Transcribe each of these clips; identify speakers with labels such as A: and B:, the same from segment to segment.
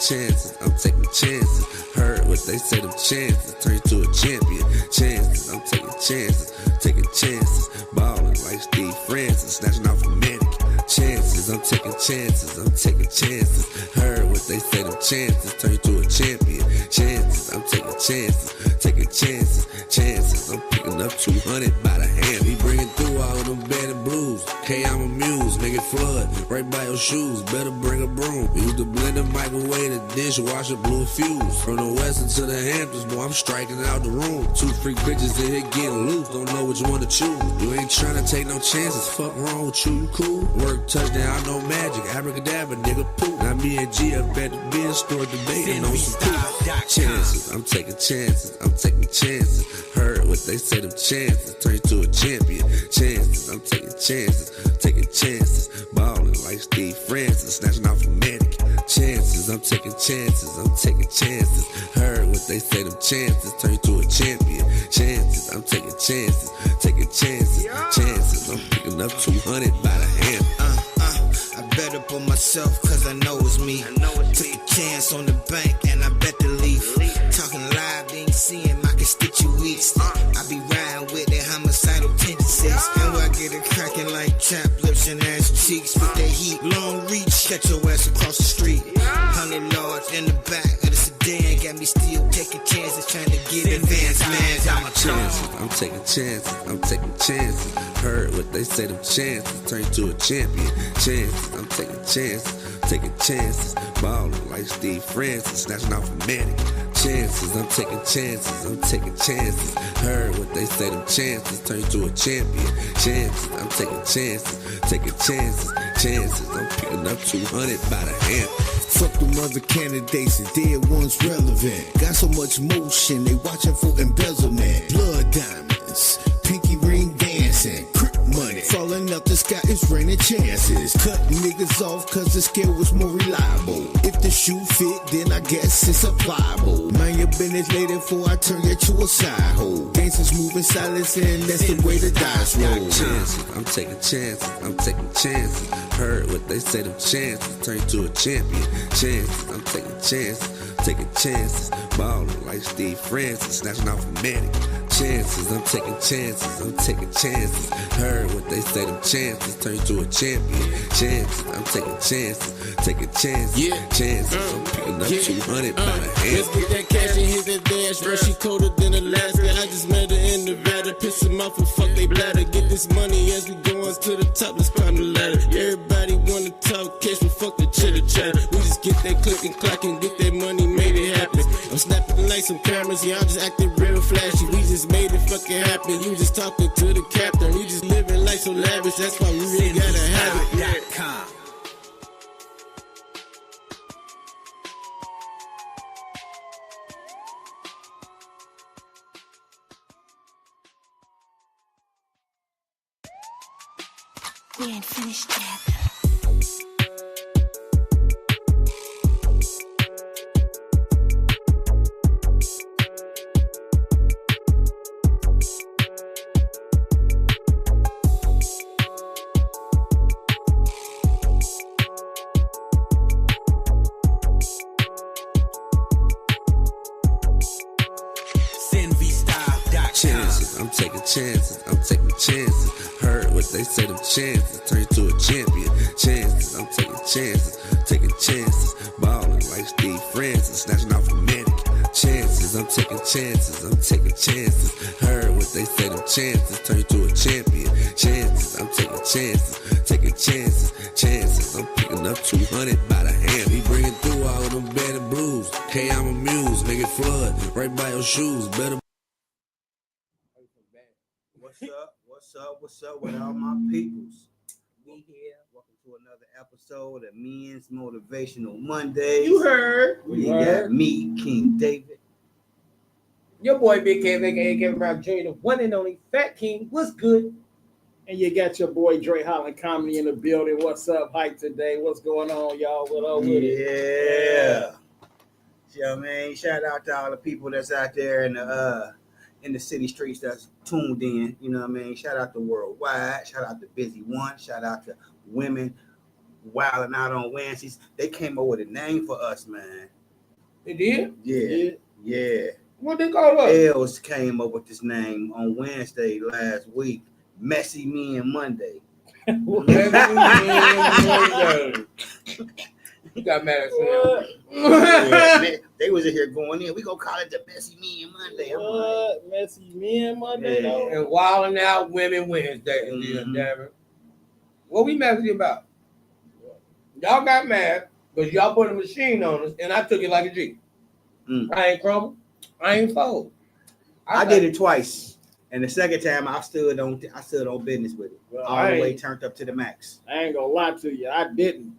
A: chances, I'm taking chances. Heard what they say, them chances turn to a champion. Chances, I'm taking chances. Ballin' like Steve Francis, snatching off a mannequin. Chances, I'm taking chances. Heard what they say, them chances turn to a champion. Chances, I'm taking chances. I'm picking up 200 by the hand. He bringing through all of them bad and blues. K, I'm amused, make it flood right by your shoes. Better bring a broom. Use the blender, microwave, the dishwasher, blew a fuse. From the Western to the Hamptons, boy, I'm striking out the room. 2 freak bitches in here getting loose, don't know which one to choose. You ain't trying to take no chances, fuck wrong with you cool? Work touchdown, I know magic, abracadabra, nigga poop. Now me and G up at the bin store debating on some poop. Chances, I'm taking chances. Heard what they say, them chances turn to a champion. Chances, I'm taking chances. Ballin' like Steve Francis, snatching off a mannequin. Chances, I'm taking chances. Heard what they say, them chances turn to a champion. Chances, I'm taking chances. I'm picking up 200 by the hand.
B: I bet up on myself cause I know it's me. Took a chance on the bank and I bet the leaf. Talking live, they ain't seeing my constituents. I be riding with their homicidal tendencies. And I get it cracking like chap lips and ass cheeks. With that heat, long reach, catch your ass across the street. 100 yards in the back of the sedan. Got me still taking chances, trying to get advanced, man.
A: I'm taking chances. Heard what they say, them chances turn to a champion. Chances, I'm taking chances. Ballin' like Steve Francis, snatching off a mannequin. Chances, I'm taking chances. Heard what they say, them chances turn to a champion. Chances, I'm taking chances. I'm picking up 200 by the hand.
C: Fuck them other candidates, the dead ones relevant. Got so much motion, they watching for embezzlement. Blood diamonds, pinky ring dancing, crip money falling out the sky, it's raining chances. Cut niggas off cause the scale was more reliable. If the shoe fit, then I guess it's applicable. Mind your business later before I turn you to a side hole. Gangsters moving silence and that's the way the dice roll.
A: Chances, I'm taking chances. Heard what they say, them chances turn to a champion. Chances, I'm taking chances. Ballin' like Steve Francis, snatching off a mannequin. Chances, I'm taking chances. Heard what they say, them chances turn to a champion. Chances, I'm taking chances. Chances, I'm picking up 200 by the hand.
D: Let's get that cash and hit that dash. Bro, she colder than Alaska. I just met her in Nevada. Piss them off and fuck they bladder. Get this money as we going to the top. Let's climb the ladder. Everybody wanna talk cash, but fuck the chitter chatter. We just get that click and clack and get that money, made it happen. I'm snapping like some cameras, y'all just acting real flashy. We just made it fucking happen. You just talking to the captain. You just living life so lavish. That's why we really gotta have it.
E: We ain't finished yet.
A: I'm taking chances. Heard what they say, them chances turn to a champion. Chances, I'm taking chances. Ballin' like Steve Francis, snatching off a mannequin. Chances, I'm taking chances. Heard what they say, them chances turn to a champion. Chances, I'm taking chances. I'm picking up 200 by the hand. He bringing through all of them bad and blues. K, I'm amused, make it flood right by your shoes. Better.
F: What's up with all my peoples? We here. Welcome to another episode of Men's Motivational Mondays.
D: You heard.
F: We got me, King David.
D: Your boy Big K, aka Kevin Brown Jr., the one and only Fat King. What's good?
G: And you got your boy Dre Holland Comedy in the building. What's up, hype today? What's going on, y'all? What up with it?
F: Yeah, man. Shout out to all the people that's out there in the city streets that's tuned in. You know what I mean? Shout out to Worldwide. Shout out to Busy One. Shout out to Women Wilding Out on Wednesdays. They came up with a name for us, man.
H: They did?
F: Yeah.
H: What they call us?
F: Els came up with this name on Wednesday last week. Messy Men Monday.
H: You got mad at
F: Yeah, they was in here going in. We gonna call it the Messy Men Monday. I'm like,
G: Messy Men Monday?
F: Yeah.
G: though?
H: and Wilding Out Women Wednesday.
F: Mhm.
H: Damn it. What we messing about? Y'all got mad because y'all put a machine on us, and I took it like a G. I ain't crumble. I ain't fold.
F: I did it twice, and the second time I stood on business with it,
G: Well,
F: all the way turned up to the max.
G: I ain't gonna lie to you. I didn't.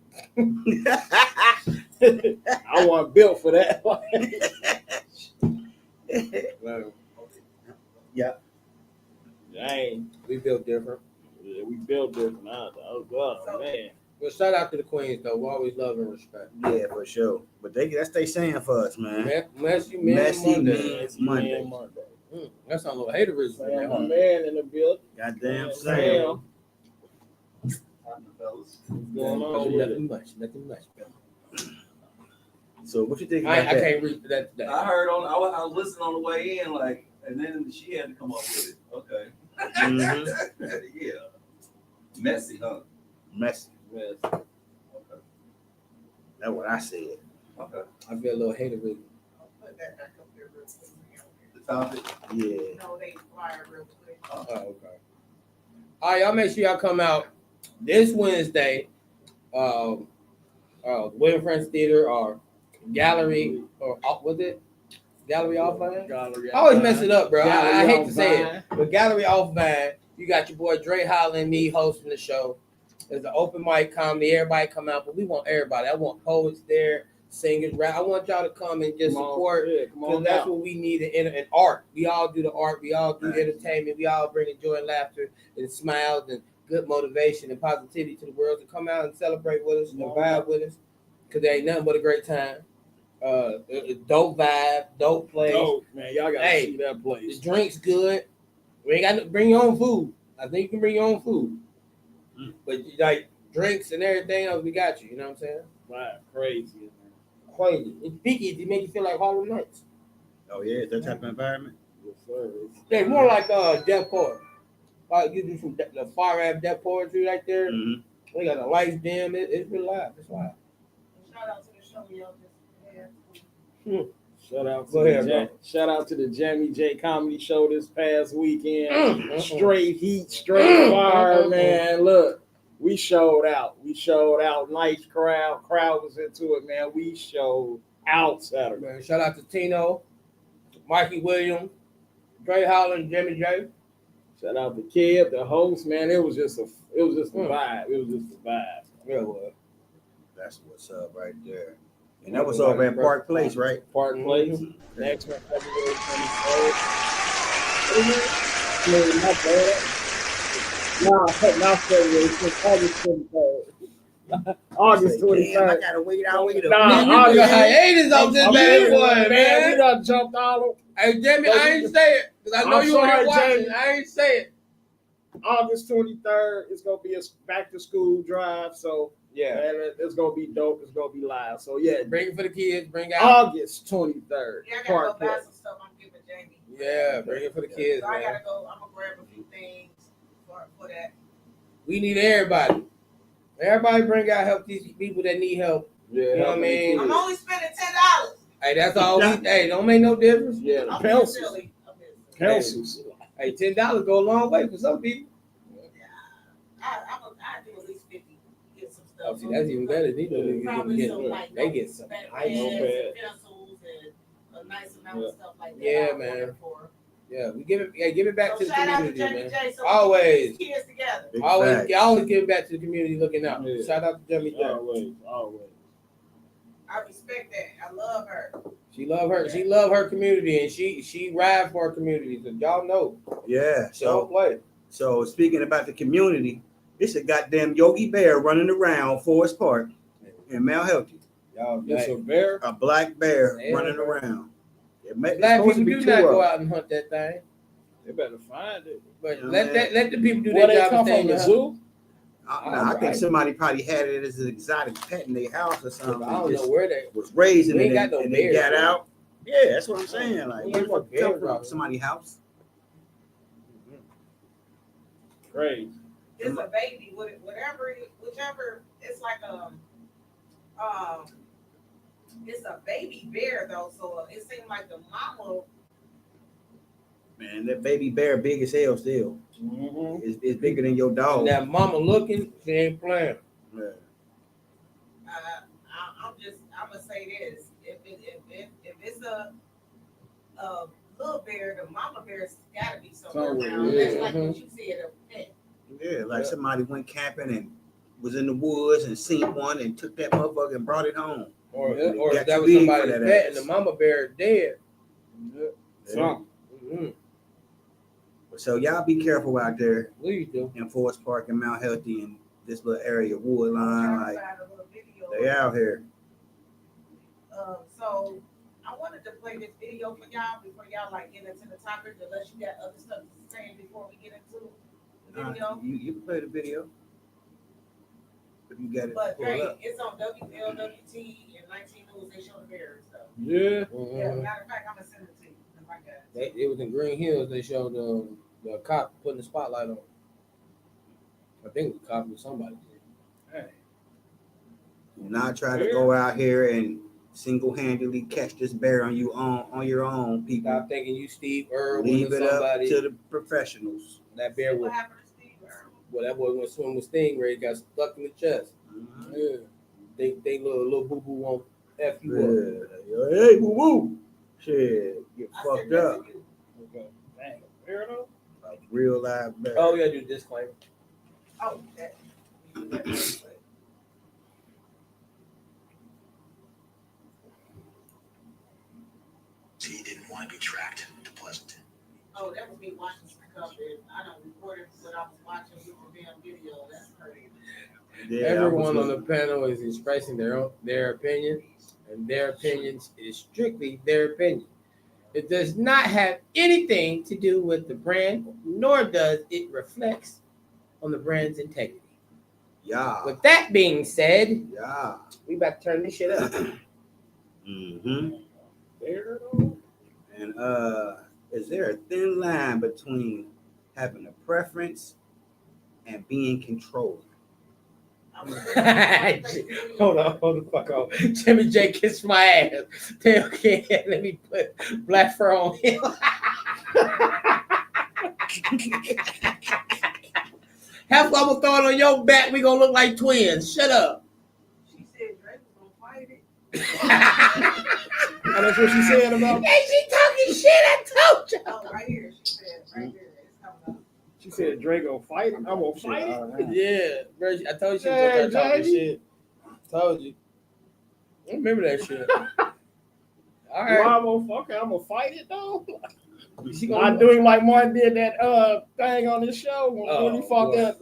G: I wasn't built for that.
F: Yeah.
H: We built different.
G: Yeah, we built different. Oh, God, man.
H: Well, shout out to the Queens, though. We always love and respect.
F: Yeah, for sure. But that's they saying for us, man.
H: Messy Men
F: Messy
H: Monday.
F: Men's Monday.
H: That's not a little haterism.
G: Man, my man in the building.
F: Goddamn
G: Sam.
F: Sam.
G: What's going on with it?
H: Nothing much, bro.
F: So what you think
H: I
F: about that?
H: can't read that today.
I: I heard I was listening on the way in, like, and then she had to come up with it. Okay.
F: Mhm.
I: Yeah. Messy, huh?
F: Messy.
G: Yes.
I: Okay.
F: That's what I said.
I: Okay.
H: I feel a little haterism.
E: Put that back up there real quick.
I: The topic.
F: Yeah.
E: No, they fire real quick.
H: Oh, okay. All right, y'all make sure y'all come out this Wednesday. William Friends Theater or Gallery or was it Gallery Off Vine?
G: Gallery
H: I always
G: Off
H: mess it up, bro. I hate
G: Off
H: to say
G: Vine.
H: it, but Gallery Off Vine. You got your boy Dre Holland and me hosting the show. There's an open mic comedy. Everybody come out, but we want everybody. I want poets there, singers, rap. I want y'all to come and just support.
G: Come
H: Because
G: on
H: that's
G: out.
H: what we need in art. We all do the art. We all do entertainment. We all bring joy and laughter and smiles and good motivation and positivity to the world to come out and celebrate with us and vibe with us. Because there ain't nothing but a great time. Dope vibe, dope place.
G: Dope, man. Y'all got to
H: Hey,
G: see that
H: The
G: place.
H: drink's good. We ain't got to bring your own food. I think you can bring your own food. But like drinks and everything else, we got you. You know what I'm saying?
G: Wow, crazy. Man.
H: Crazy. It's peaky to make you feel like Harlem Nights.
F: Oh yeah, that type of environment.
G: Yes, sir.
H: Yeah, more like death poetry. Like you do some the far ass death poetry right there.
F: Mm-hmm.
H: We got the lights dim. It's real live. It's live.
E: Shout out to the show y'all just had.
G: Shout out to the Jamie J Comedy Show this past weekend. Straight heat, straight fire, man. Look, we showed out. Nice crowd. Crowd was into it, man. We showed out Saturday.
H: Man, shout out to Tino, Mikey Williams, Dre Holland, Jimmy J.
G: Shout out to Kid, the host, man. It was just a vibe. It was just a vibe.
H: Yeah, well.
F: That's what's up right there. And that was over at Park Place, right?
G: Park Place. Next one, February 23rd. My bad. Not February. It's August 23rd. August 23rd.
F: Damn, I gotta wait out.
H: August. Haters on this bad boy, man.
G: We done jumped all over.
H: Hey, Jamie, I ain't say it. Because I know you were watching.
G: Jamie.
H: I ain't say it.
G: August 23rd. It's gonna be a back to school drive. So
H: Yeah.
G: man, it's gonna be dope. It's gonna be live. So yeah,
H: Bring it for the kids. Bring out.
G: August 23rd.
E: Yeah, I gotta
G: Park
E: go buy
G: Place.
E: some stuff. I'm giving Jamie.
H: Yeah, bring it for the kids,
E: So I
H: man.
E: gotta go. I'm gonna grab a few things for that.
H: We need everybody. Everybody bring out help these people that need help.
G: Yeah,
H: You know what I mean?
E: I'm only spending $10.
H: Hey, that's all we. Hey, don't make no difference.
G: Yeah, the
E: I'm
G: pencils.
E: silly.
G: Pencils.
H: Hey, $10 go a long way for some people.
E: I do at least 50. Get some stuff.
H: Oh, see, that's even better. These little
E: Probably
H: niggas
E: some,
H: get,
E: like,
H: they get some
E: pads,
H: nice.
E: pencils, and a nice amount of stuff like that.
H: Yeah,
E: I'm
H: man.
E: looking for.
H: Yeah, we give it back
E: So
H: to the
E: shout out to
H: community,
E: Jamie
H: man.
E: J. So
H: Always.
E: we can get these kids together.
F: Big
H: Always
F: facts.
H: give it back to the community looking out.
G: Yeah.
H: Shout out to Jamie J.
G: Always.
E: I respect that. I love her.
H: She love her community, and she ride for her community. So y'all know.
F: Yeah.
H: She don't play.
F: So speaking about the community, it's a goddamn Yogi Bear running around Forest Park in Mount Healthy.
H: Y'all,
G: It's a bear.
F: A black bear
H: Yeah,
F: running
H: bro.
F: around.
H: black people do not go out and hunt that thing.
G: They better find it.
H: But
F: Yeah,
H: let the people do
G: Where
H: their
G: they
H: job
G: come
H: and stay
G: from?
H: in
G: The
H: the
G: zoo?
F: I think somebody probably had it as an exotic pet in their house or something.
H: I don't know where they
F: was raising it
H: got no
F: and
H: bears,
F: they got out. Yeah, that's what I'm saying. Like,
H: ain't
F: what the fuck come from somebody's house?
G: Crazy.
E: It's a baby, whichever. It's like it's a baby bear though, so it seemed like the mama.
F: Man, that baby bear big as hell still.
G: Mm-hmm.
F: It's bigger than your dog.
H: And that mama looking, she ain't playing.
F: Yeah.
E: I'm gonna say this: if it's a little bear, the mama bear's gotta be somewhere around.
G: Yeah.
E: That's like what you said, a pet.
F: Yeah, like somebody went camping and was in the woods and seen one and took that motherfucker and brought it home.
H: Or
F: Got
H: if that
F: too
H: was
F: big
H: somebody's
F: for that
H: pet
F: ass.
H: and the mama bear dead.
G: Something.
H: Mm-hmm.
F: So y'all be careful out there
H: Please do.
F: in Forest Park and Mount Healthy and this little area, Woodline. Like,
E: Outside a little video.
F: they out here.
E: So I wanted to play this video for y'all before y'all like get into the topic, unless you got other stuff to say before we get into the video.
F: You can play the video. If you got it
E: But
F: pulled
E: great,
F: up.
E: it's on WLWT and 19 News. They show the bears though.
G: Yeah.
E: Yeah,
H: Mm-hmm.
E: matter of fact, I'm gonna send it to you. I got it.
H: It was in Green Hills. They showed the cop putting the spotlight on. I think the cop was somebody.
G: Hey.
F: Do not try to go out here and single-handedly catch this bear on your own, people.
H: Stop thinking you Steve Irwin
F: Leave
H: or
F: it up
H: somebody.
F: to the professionals.
H: That bear
E: What
H: was
E: happened to Steve Irwin?
H: well. That boy went swim with Stingray. Got stuck in the chest.
F: Mhm.
H: Yeah. They little boo boo won't f you up.
F: Yeah. Hey, boo boo. Shit, get
E: I
F: fucked
E: sent that
F: up.
E: to you.
G: Okay. Dang. Bear though?
F: Like real live bear.
H: Oh yeah, do disclaimer.
E: Oh, that.
J: He didn't want to be tracked to Pleasanton.
E: Oh, that was me watching some stuff. I don't record it what I was watching with the damn video. That's crazy.
F: Yeah,
H: Everyone on the panel is expressing their opinion, and their opinions is strictly their opinion. It does not have anything to do with the brand, nor does it reflects on the brand's integrity.
F: Yeah.
H: With that being said,
F: Yeah.
H: we about to turn this shit up.
F: Mm-hmm.
G: Bear though?
F: And is there a thin line between having a preference and being controlled?
H: Hold the fuck on. Jimmy J kissed my ass. Okay, let me put black fur on him. Half I'm gonna throw it on your back. We gonna look like twins. Shut up.
E: She said Drake was gonna fight it.
G: Oh, that's what she said about.
H: Hey, she talking shit. I told you.
E: Oh, right here. She said right here. It's coming up.
G: She said Drake gonna fight it. I'm gonna fight it.
H: Yeah, bro, I told you she
G: Hey,
H: was talking
G: Jamie.
H: shit. Told you. I remember that shit. All
G: Well,
H: right.
G: I'm gonna fight it though.
H: She
G: I
H: gonna
G: do him like Martin did that thing on his show when he fought
H: boy.
G: that.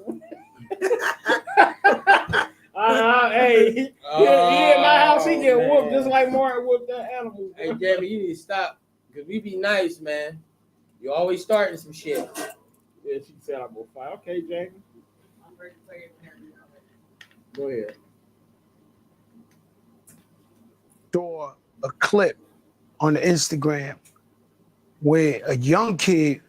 G: Hey, he in my house, he get whooped just like Martin whooped that animal.
H: Hey, Jamie, you need to stop. Because we be nice, man. You always starting some shit.
G: Yeah, she said I'm gonna fight. Okay, Jamie.
E: I'm ready to play it whenever
G: Go
E: you're ready.
G: ahead.
K: Saw a clip on the Instagram where a young kid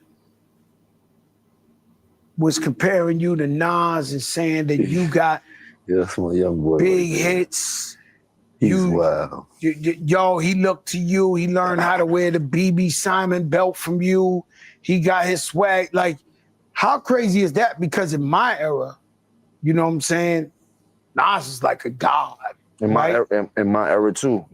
K: was comparing you to Nas and saying that you got
L: Yeah, that's my young boy.
K: big
L: right there.
K: hits.
L: He's
K: You-
L: wild.
K: Yo, he looked to you. He learned how to wear the BB Simon belt from you. He got his swag. Like, how crazy is that? Because in my era, you know what I'm saying? Nas is like a god.
L: In my
K: Right.
L: in my era too.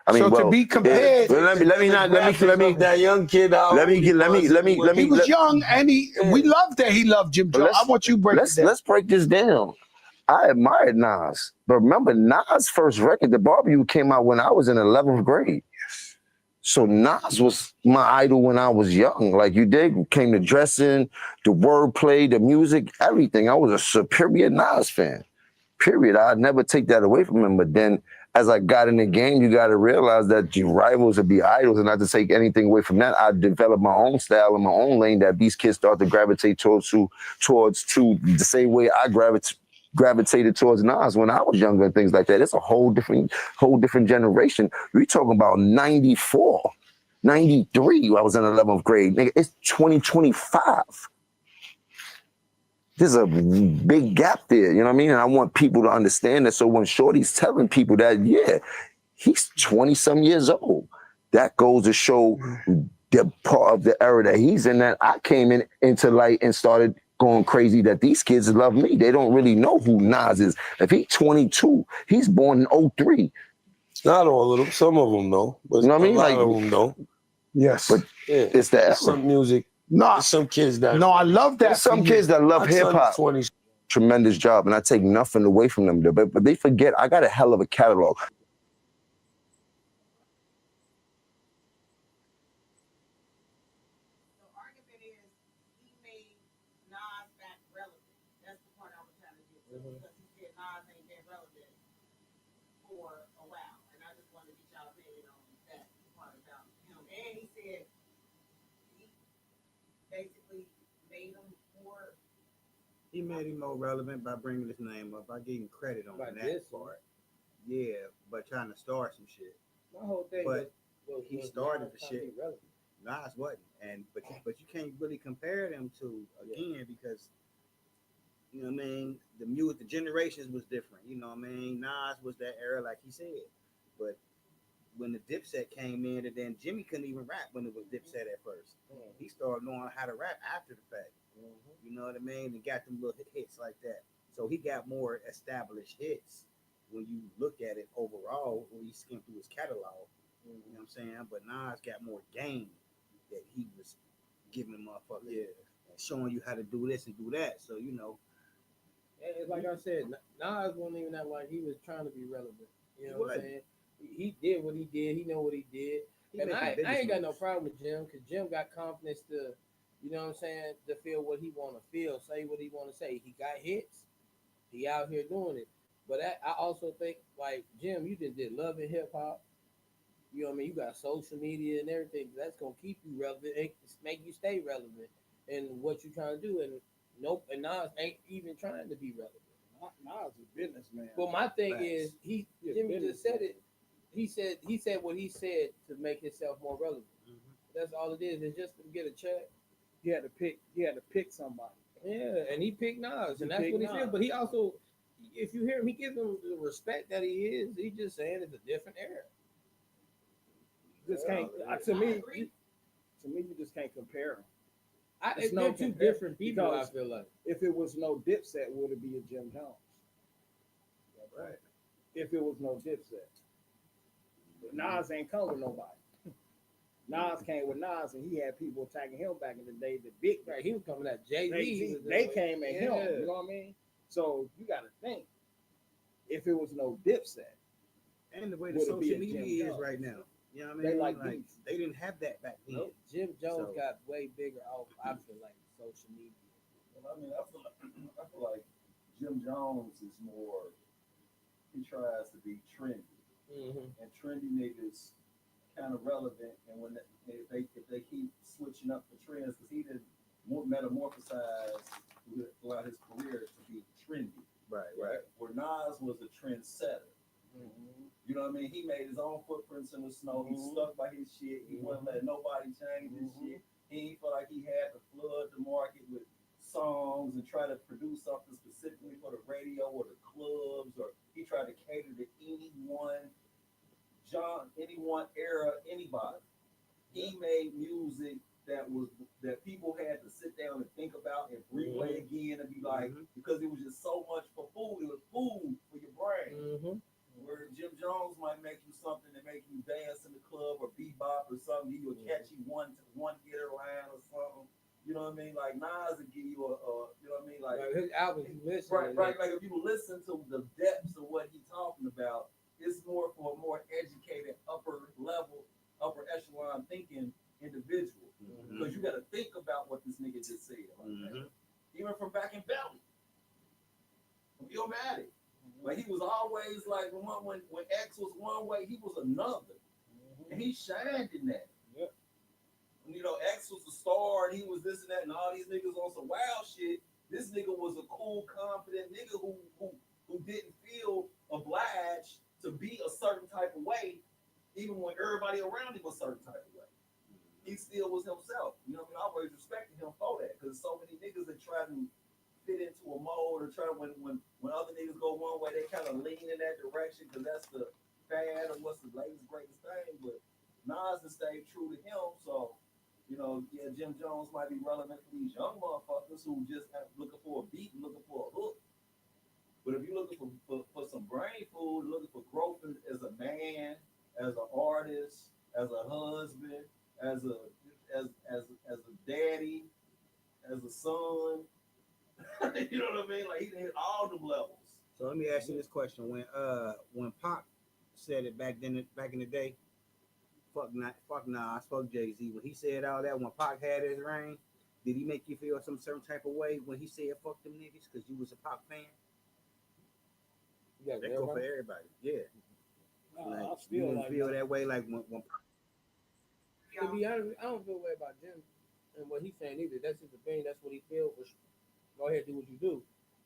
L: I mean,
K: So to
L: well,
K: be compared-
L: But let me
J: That young kid.
L: let me
K: He was young and we loved that he loved Jim
L: But
K: Jones.
L: let's-
K: I want you to break it down.
L: let's break this down. I admired Nas, but remember Nas' first record, The Barbecue, came out when I was in 11th grade. So Nas was my idol when I was young. Like you did, came to dressing, the wordplay, the music, everything. I was a superior Nas fan. Period. I'd never take that away from him. But then as I got in the game, you got to realize that your rivals would be idols, and not to take anything away from that. I developed my own style and my own lane that these kids start to gravitate towards to the same way I gravitated towards Nas when I was younger and things like that. It's a whole different generation. We talking about 94, 93. I was in 11th grade. Nigga, it's 2025. There's a big gap there, you know what I mean? And I want people to understand that. So when Shorty's telling people that, yeah, he's 20-some years old, that goes to show the part of the era that he's in, that I came into light and started going crazy, that these kids love me. They don't really know who Nas is. If he's 22, he's born in 03.
M: Not all of them, some of them though. But
L: you know what I mean?
M: A lot of them don't.
K: Yes.
L: But
M: yeah,
L: it's the era.
M: Some music.
K: No,
M: there's some kids that.
K: No, I love that.
L: There's some kids that love hip hop. Tremendous job, and I take nothing away from them. But they forget I got a hell of a catalog.
E: The argument is he made Nas back relevant. That's the point I was trying to get to, because he said Nas ain't been relevant for a while, and I just wanted to get y'all opinion on that part about him. And he said he basically made him more.
F: He made him more relevant by bringing his name up. I gave him credit on that part. Yeah, but trying to start some shit.
H: My whole thing
F: but
H: was
F: he started the shit. Nas wasn't, but you can't really compare them to again because you know what I mean. The music, the generations was different. You know what I mean. Nas was that era, like he said, but when the Dipset came in, and then Jimmy couldn't even rap when it was Dipset at first. He started knowing how to rap after the fact. You know what I mean? And got them little hits like that. So he got more established hits when you look at it overall, when you skim through his catalog. You know what I'm saying? But Nas got more game that he was giving motherfuckers. Yeah. And showing you how to do this and do that. So, you know.
H: And like I said, Nas wasn't even that like he was trying to be relevant. You know what I'm saying? He did what he did. He know what he did. And I ain't got no problem with Jim, because Jim got confidence to, you know what I'm saying, to feel what he want to feel, say what he want to say. He got hits. He out here doing it. But I also think, like, Jim, you just did Love and Hip Hop. You know what I mean? You got social media and everything. That's going to keep you relevant and make you stay relevant in what you're trying to do. And and Nas ain't even trying to be relevant.
G: Nas is a businessman.
H: But my thing is, Jimmy just said it. He said what he said to make himself more relevant. That's all it is. It's just to get a check.
G: He had to pick somebody.
H: Yeah, and he picked Nas, and that's what he said. But he also, if you hear him, he gives him the respect that he is. He just saying it's a different era.
G: Just can't. To me, you just can't compare them.
H: They're two different people. I feel like
G: if it was no Dipset, would it be a Jim Jones?
F: Right.
G: If it was no Dipset, but Nas ain't come with nobody. Nas came with Nas, and he had people attacking him back in the day. The big,
H: right? He was coming at Jay-Z.
G: They came at him. You know what I mean? So you got to think, if it was no Dipset,
F: and the way the social media is right now, you know what I mean? They didn't have that back then.
H: Nope. Jim Jones got way bigger off. I feel like social media.
I: Well, I mean, I feel like Jim Jones is more. He tries to be trendy, and trendy niggas kind of relevant. And when if they keep switching up the trends, because he did metamorphosize throughout his career to be trendy. Right. Where Nas was a trendsetter. You know what I mean? He made his own footprints in the snow. He stuck by his shit. He wouldn't let nobody change his shit. He felt like he had to flood the market with songs and try to produce something specifically for the radio or the clubs, or he tried to cater to anyone era, anybody. He made music that people had to sit down and think about and replay again and be like, because it was just so much for food. It was food for your brain. Where Jim Jones might make you something that make you dance in the club or bebop or something, give you a catchy one hitter line or something. You know what I mean? Like Nas would give you you know what I mean? Like
H: his album, you listen.
I: Right. Like if you listen to the depths of what he's talking about, it's more for a more educated, upper echelon thinking individual. Because you got to think about what this nigga just said. Like even from back in Belly, from Illmatic. Like he was always like when X was one way, he was another, and he shined in that. Yep. You know, X was a star, and he was this and that, and all these niggas on some wild shit. This nigga was a cool, confident nigga who himself. You know what I mean? I always respected him for that because so many niggas that try to fit into a mold or try when other niggas go one way, they kind of lean in that direction because that's the fad or what's the latest greatest thing. But Nas has stayed true to him, so you know, yeah, Jim Jones might be relevant for these young motherfuckers who just looking for a beat and looking for a hook. But if you're looking for some brain food, looking for growth as a man, as an artist, as a husband, as a daddy, as a son, you know what I mean? Like he hit all the levels.
F: So let me ask you this question: when Pac said it back in the day, fuck Nas, fuck Jay-Z. When he said all that, when Pac had his reign, did he make you feel some certain type of way when he said fuck them niggas because you was a Pac fan?
H: Yeah,
F: that go for everybody. Yeah. Like,
G: I
F: you
G: still
F: didn't feel that way like when
H: to be honest, I don't feel way about Jim and what he's saying either. That's his opinion. That's what he feels. Go ahead, do what you do.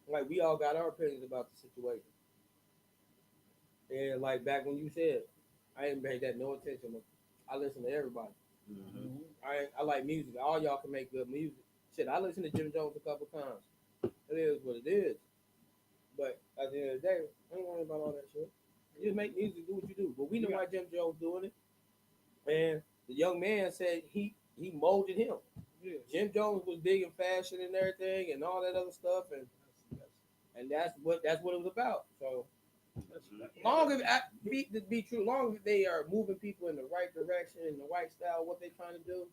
H: Like we all got our opinions about the situation. And like back when you said, I ain't paid that no attention. I listen to everybody.
F: Mm-hmm.
H: I like music. All y'all can make good music. Shit, I listen to Jim Jones a couple times. It is what it is. But at the end of the day, I ain't worried about all that shit. You just make music, do what you do. But we know why Jim Jones doing it. And the young man said he molded him. Yeah. Jim Jones was big in fashion and everything and all that other stuff, and that's what it was about. So long as be true, long as they are moving people in the right direction, in the right style, what they trying to do,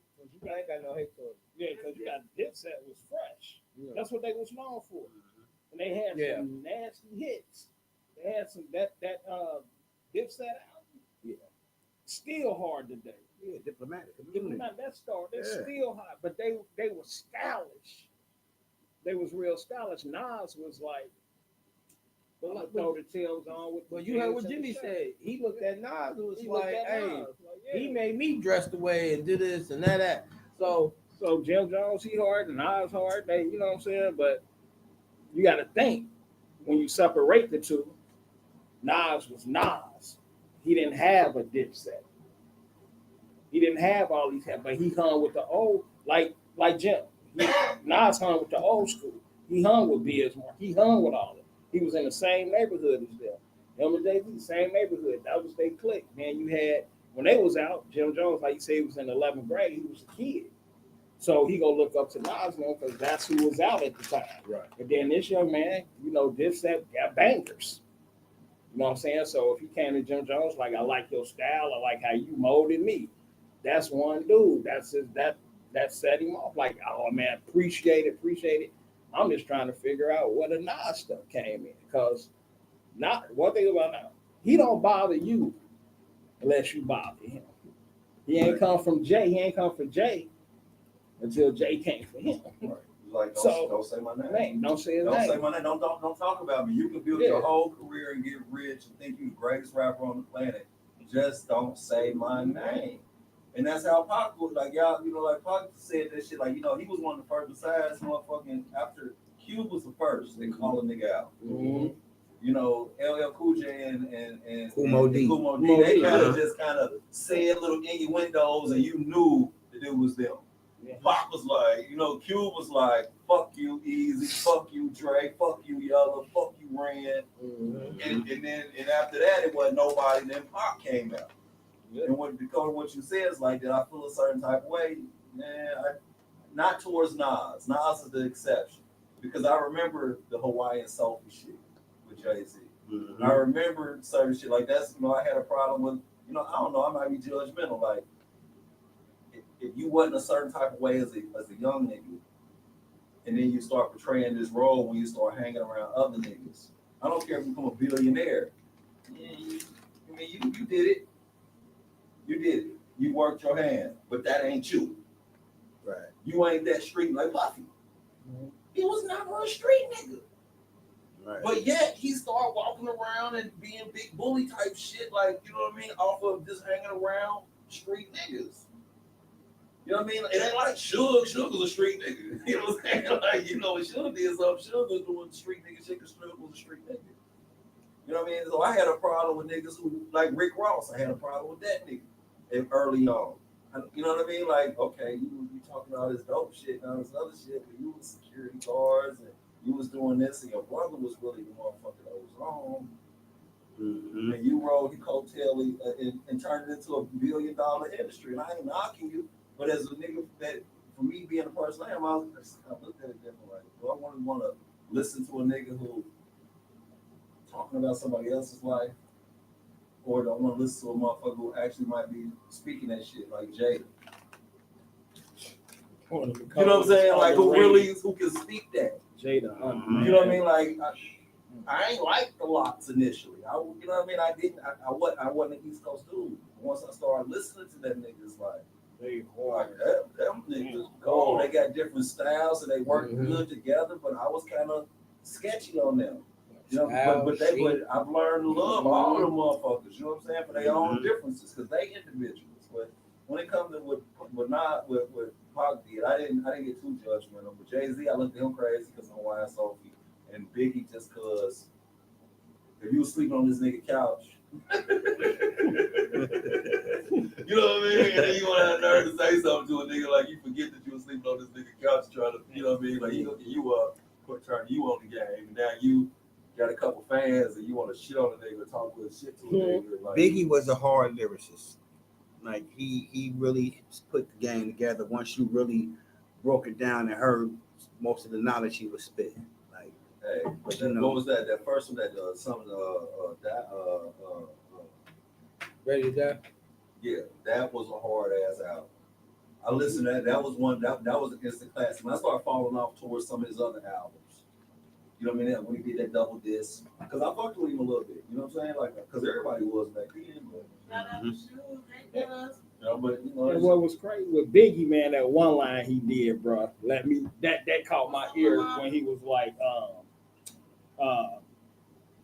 H: I ain't got no hate to it.
G: Yeah, because you got Dipset was fresh. Yeah. That's what they was known for. And they had some nasty hits. They had some that Dipset album.
F: Yeah.
G: Still hard today.
F: Yeah, diplomatic.
G: That star, they're still hot, but they were stylish. They was real stylish. Nas was like, throw the tails on with.
H: But you heard what Jimmy said. He looked at Nas and was like, "Hey, he made me dress the way and do this and that." So
G: Jim Jones, he hard and Nas hard. They, you know what I'm saying? But you got to think when you separate the two. Nas was Nas. He didn't have a Dipset. He didn't have all these, but he hung with the old, like Jim. Nas hung with the old school. He hung with Bismarck. He hung with all of them. He was in the same neighborhood as them. Him and Jay-Z, the same neighborhood. That was their clique. Man, you had, when they was out, Jim Jones, like you say, he was in 11th grade. He was a kid. So he gonna look up to Nas, because that's who was out at the time.
F: Right.
G: And then this young man, Dipset got bangers. You know what I'm saying? So if he came to Jim Jones, like, I like your style, I like how you molded me. That's one dude. That set him off. Like, oh man, appreciate it. I'm just trying to figure out where the Nas stuff came in. Because one thing about now, he don't bother you unless you bother him. He ain't come from Jay. He ain't come for Jay until Jay came for him.
I: Right. Like, don't say my name.
G: Don't say his name.
I: Don't say my name. Don't talk about me. You can build your whole career and get rich and think you're the greatest rapper on the planet. Just don't say my name. And that's how Pac was. Like, y'all, like Pac said that shit. Like, he was one of the first, besides motherfucking, after Cube was the first, they call a nigga out.
F: Mm-hmm.
I: LL Cool J and
F: Kumo D.
I: They kind of just said little innuendos, and you knew that it was them. Yeah. Pac was like, Cube was like, fuck you, Easy, fuck you, Dre, fuck you, Yella, fuck you, Ren. Mm-hmm. And then after that, it wasn't nobody. Then Pac came out. Yeah. And because what you said is like, did I feel a certain type of way? Not towards Nas. Nas is the exception. Because I remember the Hawaiian Soulful shit with Jay-Z. Mm-hmm. I remember certain shit like that's, I had a problem with, I don't know, I might be judgmental. Like, if you wasn't a certain type of way as a young nigga, and then you start portraying this role when you start hanging around other niggas, I don't care if you become a billionaire. Yeah, you did it. You did it. You worked your hand, but that ain't you.
F: Right.
I: You ain't that street like Puffy. Mm-hmm. He was never a street nigga. Right. But yet he started walking around and being big bully type shit, like, you know what I mean, off of just hanging around street niggas. You know what I mean? It ain't like Suge. Suge was a street nigga. You know what I'm saying? Like, Suge did something. Suge was doing street nigga shit because Suge was a street nigga. You know what I mean? So I had a problem with niggas who, like Rick Ross, I had a problem with that nigga early on. You know what I mean? Like, okay, you talking all this dope shit and all this other shit, but you was security guards and you was doing this, and your brother was really the motherfucker that was wrong.
F: Mm-hmm.
I: And you rode the coattail and turned it into a $1 billion industry. And I ain't knocking you, but as a nigga that, for me being the person I am, I looked at it different. Like, do I want to listen to a nigga who talking about somebody else's life, or do I want to listen to a motherfucker who actually might be speaking that shit, like Jada? You know what I'm saying? Like, who can speak that?
G: Jada.
I: You know what I mean? Like, I ain't like the Locks initially. You know what I mean? I wasn't an East Coast dude. Once I started listening to them niggas, like,
G: They
I: like them niggas cold. They got different styles and they work good together, but I was kind of sketchy on them. You know, but I've learned to love all of them motherfuckers. You know what I'm saying? For their own differences, because they individuals. But when it comes to what Pac did, I didn't get too judgmental. But Jay-Z, I looked at him crazy because of Hawaiian Sophie, and Biggie just cause if you was sleeping on this nigga couch, you know what I mean? And then you want to have nerve to say something to a nigga like you forget that you was sleeping on this nigga couch trying to, you know what I mean? Like he hooking you up, turning you on the game, and now you got a couple fans and you want to shit on a nigga, talk good shit to a nigga. Like,
F: Biggie was a hard lyricist. Like he really put the game together once you really broke it down and heard most of the knowledge he was spitting. Like,
I: hey, but then, what was that? That first one that
H: Ready to Die?
I: Yeah, that was a hard ass album. I listened to that. That was one that was against the classic. When I started falling off towards some of his other albums. You know what I mean? When he did that double disc, because I fucked with him a little bit. You know what I'm saying? Like, because everybody was back then. But you know,
G: and what was crazy with Biggie, man, that one line he did, bro, that caught my ear when he was like,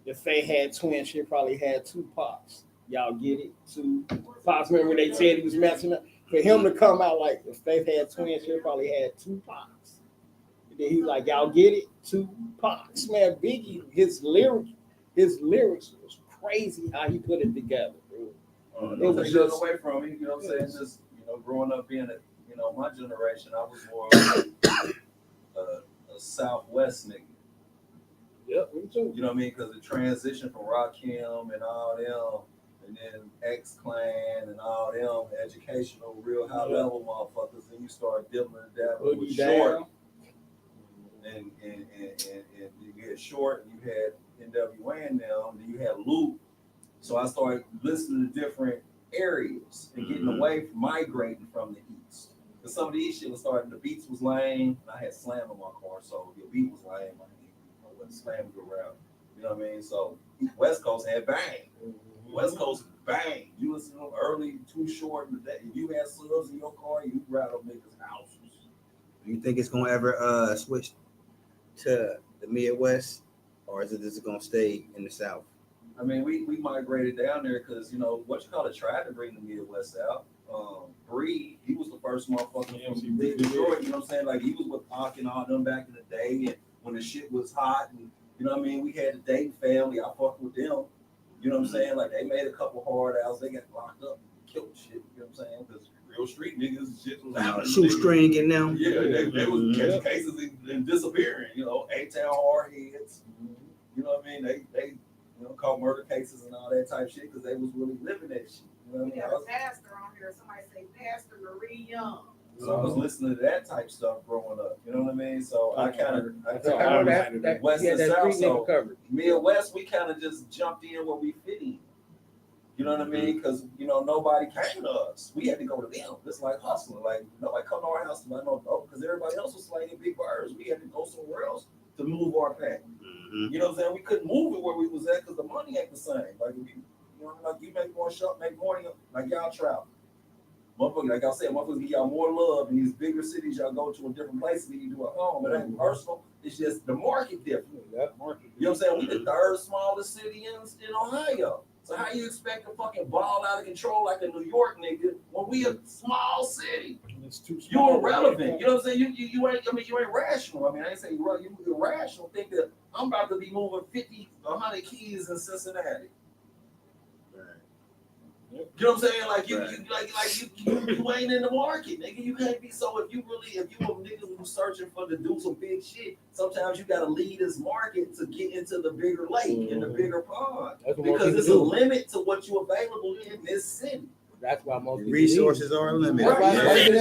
G: if they had twins, she probably had two Pops. Y'all get it? Two Pops. Remember when they said he was messing up? For him to come out like, if Faith had twins, she probably had two Pops. And then he's like, y'all get it? Two Pops. Man, Biggie, his lyrics was crazy how he put it together, bro.
I: It was just away from me, you know what I'm saying? Just, growing up being my generation, I was more a Southwest nigga.
G: Yep, me too.
I: You know what I mean? Because the transition from Rakim and all them, and then X-Clan and all them, educational, real high level motherfuckers, and you start dibbling and dabbling with Short. And you had Short, and you had NWA and them, and then you had Luke. So I started listening to different areas and getting away from migrating from the East. Because some of the East shit was starting, the beats was lame, and I had Slam in my car, so the beat was lame. I wasn't slamming around. You know what I mean? So West Coast had bang. West Coast bang. You listen to them early, Too Short, and you had subs in your car, you ride up niggas' houses.
F: Do you think it's gonna ever switch to the Midwest, or is it just gonna stay in the South?
I: I mean, we migrated down there because, tried to bring the Midwest out. Bree, he was the first motherfucker from Detroit, you know what I'm saying? Like, he was with Pac and all them back in the day, and when the shit was hot, and, you know what I mean? We had the Dayton family, I fucked with them, you know what I'm saying? Like, they made a couple hard outs, they got locked up and killed shit, you know what I'm saying? Because real street niggas, shit was out.
F: Shoestring in them?
I: Yeah, they was catching cases and disappearing, A-Town hard heads, you know what I mean? They caught murder cases and all that type shit because they was really living that shit. You know what I mean?
E: We got a pastor on here. Somebody say Pastor Marie Young.
I: So I was listening to that type stuff growing up. You know what I mean? So I kind of
H: that
I: West and South. So
H: covered.
I: Midwest, we kind of just jumped in where we fit in. You know what I mean? Because nobody came to us. We had to go to them. It's like hustling. Like nobody come to our house to buy no dope because everybody else was slanging big birds. We had to go somewhere else to move our pack. You know what I'm saying? We couldn't move it where we was at because the money ain't the same. Like you make more shop, make more like y'all travel. Motherfuckers, like I said, motherfuckers give y'all more love in these bigger cities. Y'all go to a different place than you do at home. It ain't personal. It's just the market different. You know what I'm saying? We the third smallest city in Ohio. So how you expect to fucking ball out of control like a New York nigga when we a small city?
G: It's too small.
I: You're irrelevant. You know what I'm saying? You ain't. I mean, you ain't rational. I mean, I ain't saying you're irrational. Think that I'm about to be moving 50, 100 keys in Cincinnati. You know what I'm saying? Like you ain't in the market, nigga. You can't be so if you a nigga who's searching to do some big shit, sometimes you gotta lead this market to get into the bigger lake and the bigger pond. Because there's a limit to what you available in this city.
H: That's why most
F: resources are limited.
I: Right.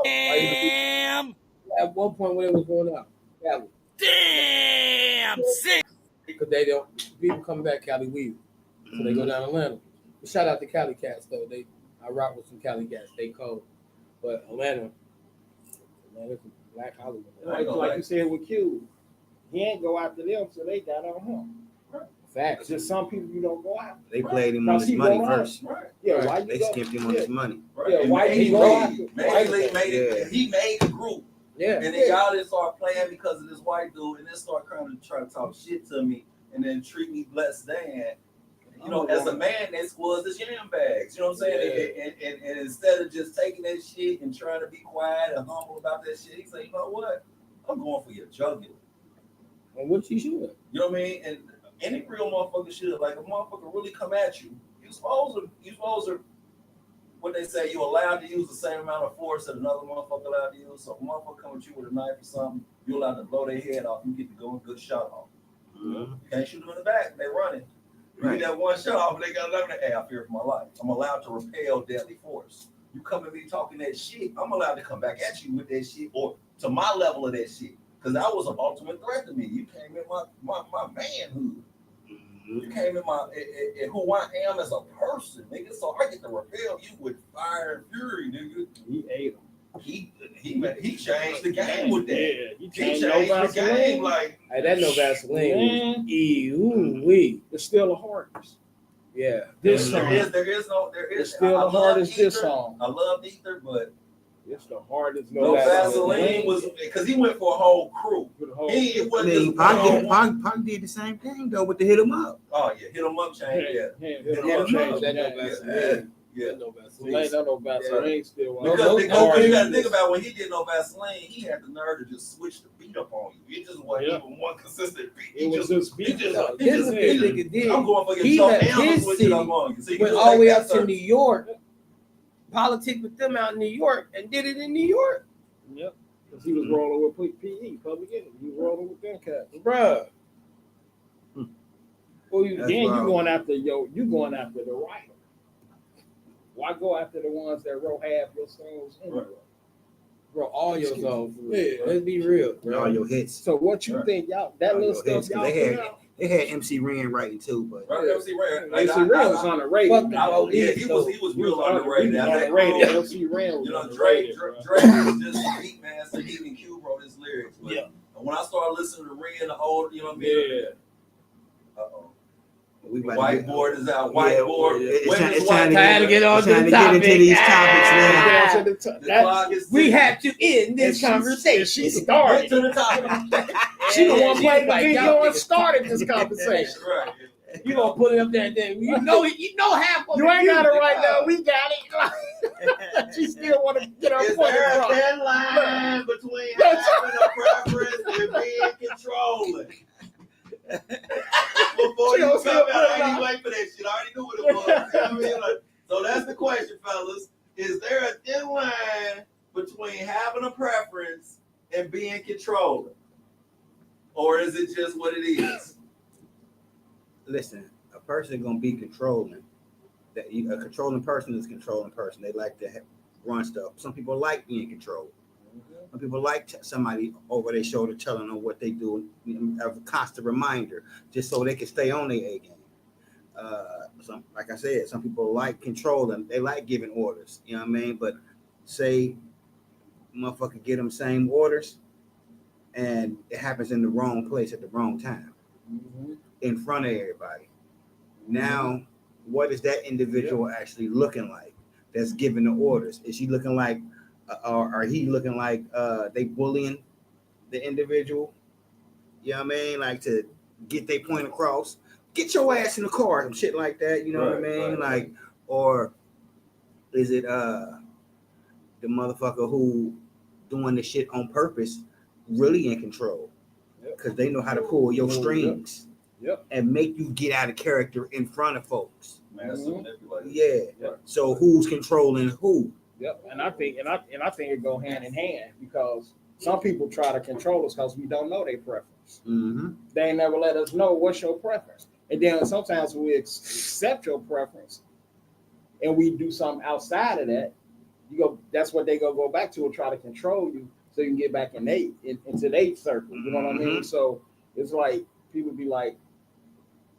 H: Damn. At one point when it was going out, Cali. Damn. Sick. Because they don't people come back Cali weed. So they go down to Atlanta. Shout out to Cali cats though. I rock with some Cali cats. They cold. But Atlanta, man, it's a black Hollywood.
G: Like you said with Q, he ain't go after them, so they got on him.
H: Facts.
G: Just some people you don't go after.
F: They played him on his money first.
G: Right. Yeah, why
F: they skipped him on his money.
I: Right.
G: Yeah, why he go after?
I: He made the group.
H: Yeah.
I: And then y'all just start playing because of this white dude, and then start trying to talk shit to me, and then treat me less than. You know, as a man, that was his yam bags. You know what I'm saying? Yeah. And instead of just taking that shit and trying to be quiet and humble about that shit, he said, you know what? I'm going for your jugular.
H: And what you should.
I: You know what I mean? And any real motherfucker should. Like, a motherfucker really come at you, you supposed to, what they say, you allowed to use the same amount of force that another motherfucker allowed to use. So if a motherfucker come at you with a knife or something, you're allowed to blow their head off. You get to go a good shot off. Mm-hmm. You can't shoot them in the back. They running. You get that one shot off, and they got 11. Hey, I fear for my life. I'm allowed to repel deadly force. You come at me talking that shit, I'm allowed to come back at you with that shit, or to my level of that shit, because that was an ultimate threat to me. You came in my manhood. Mm-hmm. You came in in who I am as a person, nigga. So I get to repel you with fire and fury, nigga.
G: He ate him.
I: He changed the game with that.
G: Yeah,
I: he changed the game. Like,
H: hey, that no Vaseline. Ooh-wee.
G: It's still the hardest.
H: Yeah.
I: There is
G: It's still the hardest this song.
I: I love Ether, but
G: it's the hardest.
I: No Vaseline was because he went for a whole crew.
F: Pac did the same thing though with the hit 'em up.
I: Oh yeah, hit 'em up change.
G: Hit 'em up change.
H: That no Vaseline.
I: Yeah,
G: no Vaseline still.
I: Because you got to think about when he did no Vaseline, he had the nerve to just switch the beat up on you. It just wasn't even one consistent beat.
G: It was just beat.
I: I'm going for your choke and I'm switching up on you. So you
H: went all the way up to New York, politic with them out in New York, and did it in New York.
G: Yep, because he was rolling with PE, Public Enemy. He was rolling with them cats,
H: bruh.
G: Well, you going after the writer. Why go after the ones that wrote half your songs anyway?
H: Bro, all your songs. Yeah. Let's be real, bro.
F: All your hits.
G: So what you think, y'all? That all little stuff y'all
F: they had MC Ren writing too, but
I: MC Ren
G: was on the radio.
I: Yeah, he was real underrated.
G: MC Ren was
I: Drake was just a beat master. He and Q wrote his lyrics. But when I started listening to Ren, the old, you know what I mean?
G: Uh-oh.
I: Whiteboard is out. Whiteboard.
F: It's time
H: to get on the topic.
F: Get into these topics now.
H: We have to end this conversation.
G: She started.
I: To the topic.
G: She the one playing the video and started this conversation.
I: Right.
H: You gonna put it up there, then you know half of it.
G: You ain't got it right now. We got it. She still want to get her point across.
I: Is there a thin line between having a preference and being controlling? Before you come out, I ain't wait for that shit. I already knew what it was. You know what I mean? Like, so that's the question, fellas. Is there a thin line between having a preference and being controlling? Or is it just what it is?
F: Listen, a person gonna be controlling. A controlling person is a controlling person. They like to run stuff. Some people like being controlled. Some people like somebody over their shoulder telling them what they do, a constant reminder, just so they can stay on their A game. Like I said, some people like controlling. They like giving orders. You know what I mean? But say, motherfucker, get them same orders, and it happens in the wrong place at the wrong time, in front of everybody. Now, what is that individual actually looking like? That's giving the orders. Is she looking like? Or are he looking like they bullying the individual? You know what I mean? Like to get their point across. Get your ass in the car, some shit like that. You know what I mean? Like, or is it the motherfucker who doing the shit on purpose, really in control? Because they know how to pull your strings. and make you get out of character in front of folks.
I: Master manipulation.
F: Yeah. So who's controlling who?
G: Yep. And I think it go hand in hand because some people try to control us because we don't know their preference.
F: Mm-hmm.
G: They ain't never let us know what's your preference. And then sometimes we accept your preference and we do something outside of that. That's what they go back to and try to control you so you can get back into their circle. You know what I mean? So it's like people be like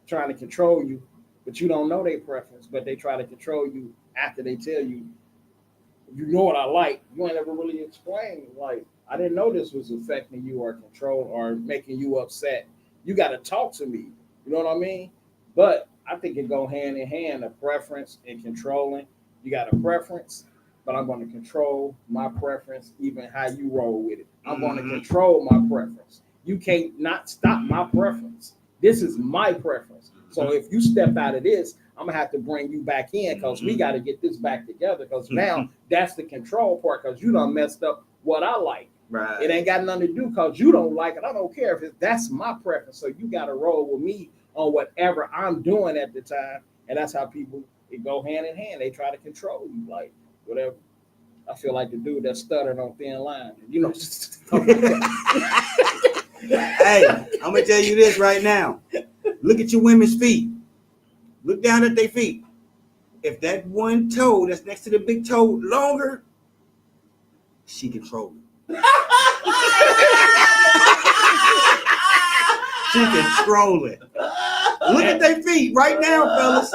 G: trying to control you, but you don't know their preference, but they try to control you after they tell you, you know what I like. You ain't ever really explained. Like, I didn't know this was affecting you or control or making you upset. You got to talk to me. You know what I mean? But I think it go hand in hand, a preference and controlling. You got a preference, but I'm going to control my preference, even how you roll with it. I'm going to control my preference. You can't not stop my preference. This is my preference. So if you step out of this, I'm going to have to bring you back in because we got to get this back together because now that's the control part because you done messed up what I like.
F: Right.
G: It ain't got nothing to do because you don't like it. I don't care if that's my preference. So you got to roll with me on whatever I'm doing at the time. And that's how people, it go hand in hand. They try to control you, like whatever. I feel like the dude that stuttered on Thin Line. You know.
F: Hey, I'm going to tell you this right now. Look at your women's feet. Look down at their feet. If that one toe that's next to the big toe longer, she controlling. She controlling. Look at their feet right now, fellas.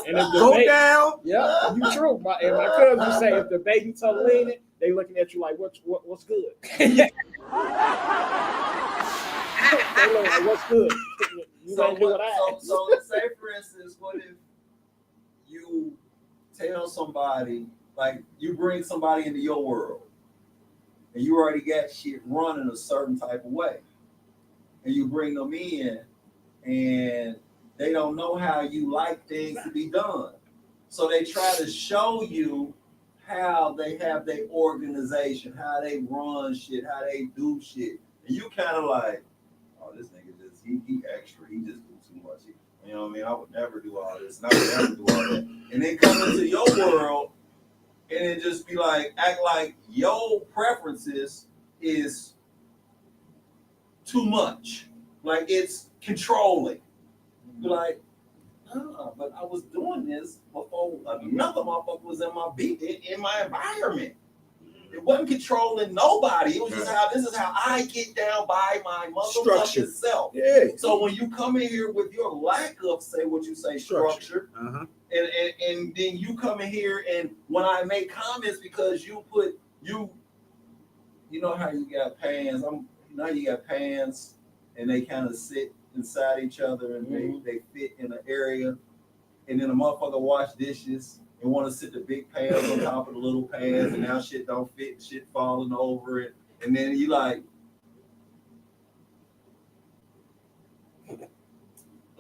G: And if
F: Go down.
G: Yeah, you true. And my cousins say if the baby toe leaning, they looking at you like, what's good? They look like, what's good? You
I: So,
G: ain't do what I asked.
I: so say for instance, what if you tell somebody, like you bring somebody into your world and you already got shit running a certain type of way and you bring them in and they don't know how you like things to be done. So they try to show you how they have their organization, how they run shit, how they do shit. And you kind of like, oh, this nigga just, he extra, he just do too much. You know what I mean? I would never do all this, and I would never do all that. And then come into your world, and it just be like, act like your preferences is too much. Like it's controlling. Be like, but I was doing this before another motherfucker was in my environment. It wasn't controlling nobody. It was just this is how I get down by my motherfucking self.
F: Yeah.
I: So when you come in here with your lack of, say what you say, structure, and then you come in here and when I make comments because you know how you got pans. Now you got pans and they kind of sit inside each other and they fit in an area. And then a motherfucker wash dishes and want to sit the big pans on top of the little pans, and now shit don't fit, shit falling over it. And then you like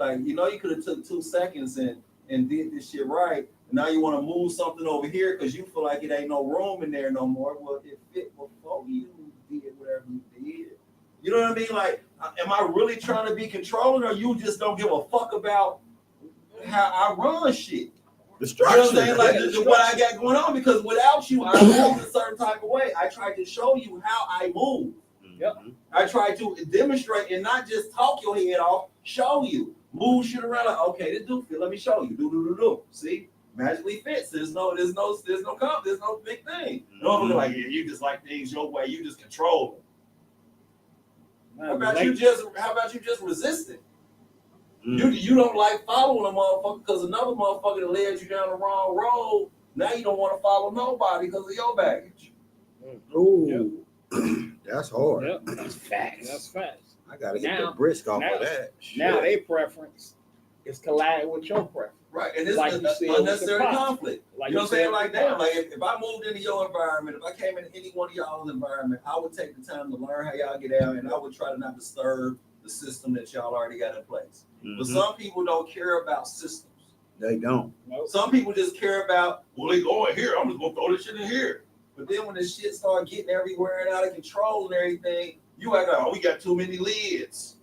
I: you know, you could have took 2 seconds and did this shit right. And now you want to move something over here because you feel like it ain't no room in there no more. Well, it fit before you did whatever you did. You know what I mean? Like, am I really trying to be controlling, or you just don't give a fuck about how I run shit?
F: The structure.
I: You know what I'm saying? Like what I got going on, because without you, I move a certain type of way. I try to show you how I move.
G: Yep.
I: I try to demonstrate and not just talk your head off, show you. Move shit around like, okay, this do fit. Let me show you. Do. See? Magically fits. There's no big thing. No, like, yeah, you just like things your way, you just control them. How about you just resisting? You don't like following a motherfucker because another motherfucker that led you down the wrong road. Now you don't want to follow nobody because of your baggage.
F: Ooh, that's hard.
G: Yep. That's facts.
F: I gotta get the brisk off of that.
G: Now their preference is colliding with your preference.
I: Right, and this
G: like
I: is unnecessary conflict. Like you know what I'm saying? Like that. Like if I moved into your environment, if I came into any one of y'all's environment, I would take the time to learn how y'all get out, and I would try to not disturb the system that y'all already got in place. But some people don't care about systems.
F: They don't.
G: Nope.
I: Some people just care about, well, they go in here, I'm just gonna throw this shit in here. But then when the shit start getting everywhere and out of control and everything, you act like, oh, we got too many lids.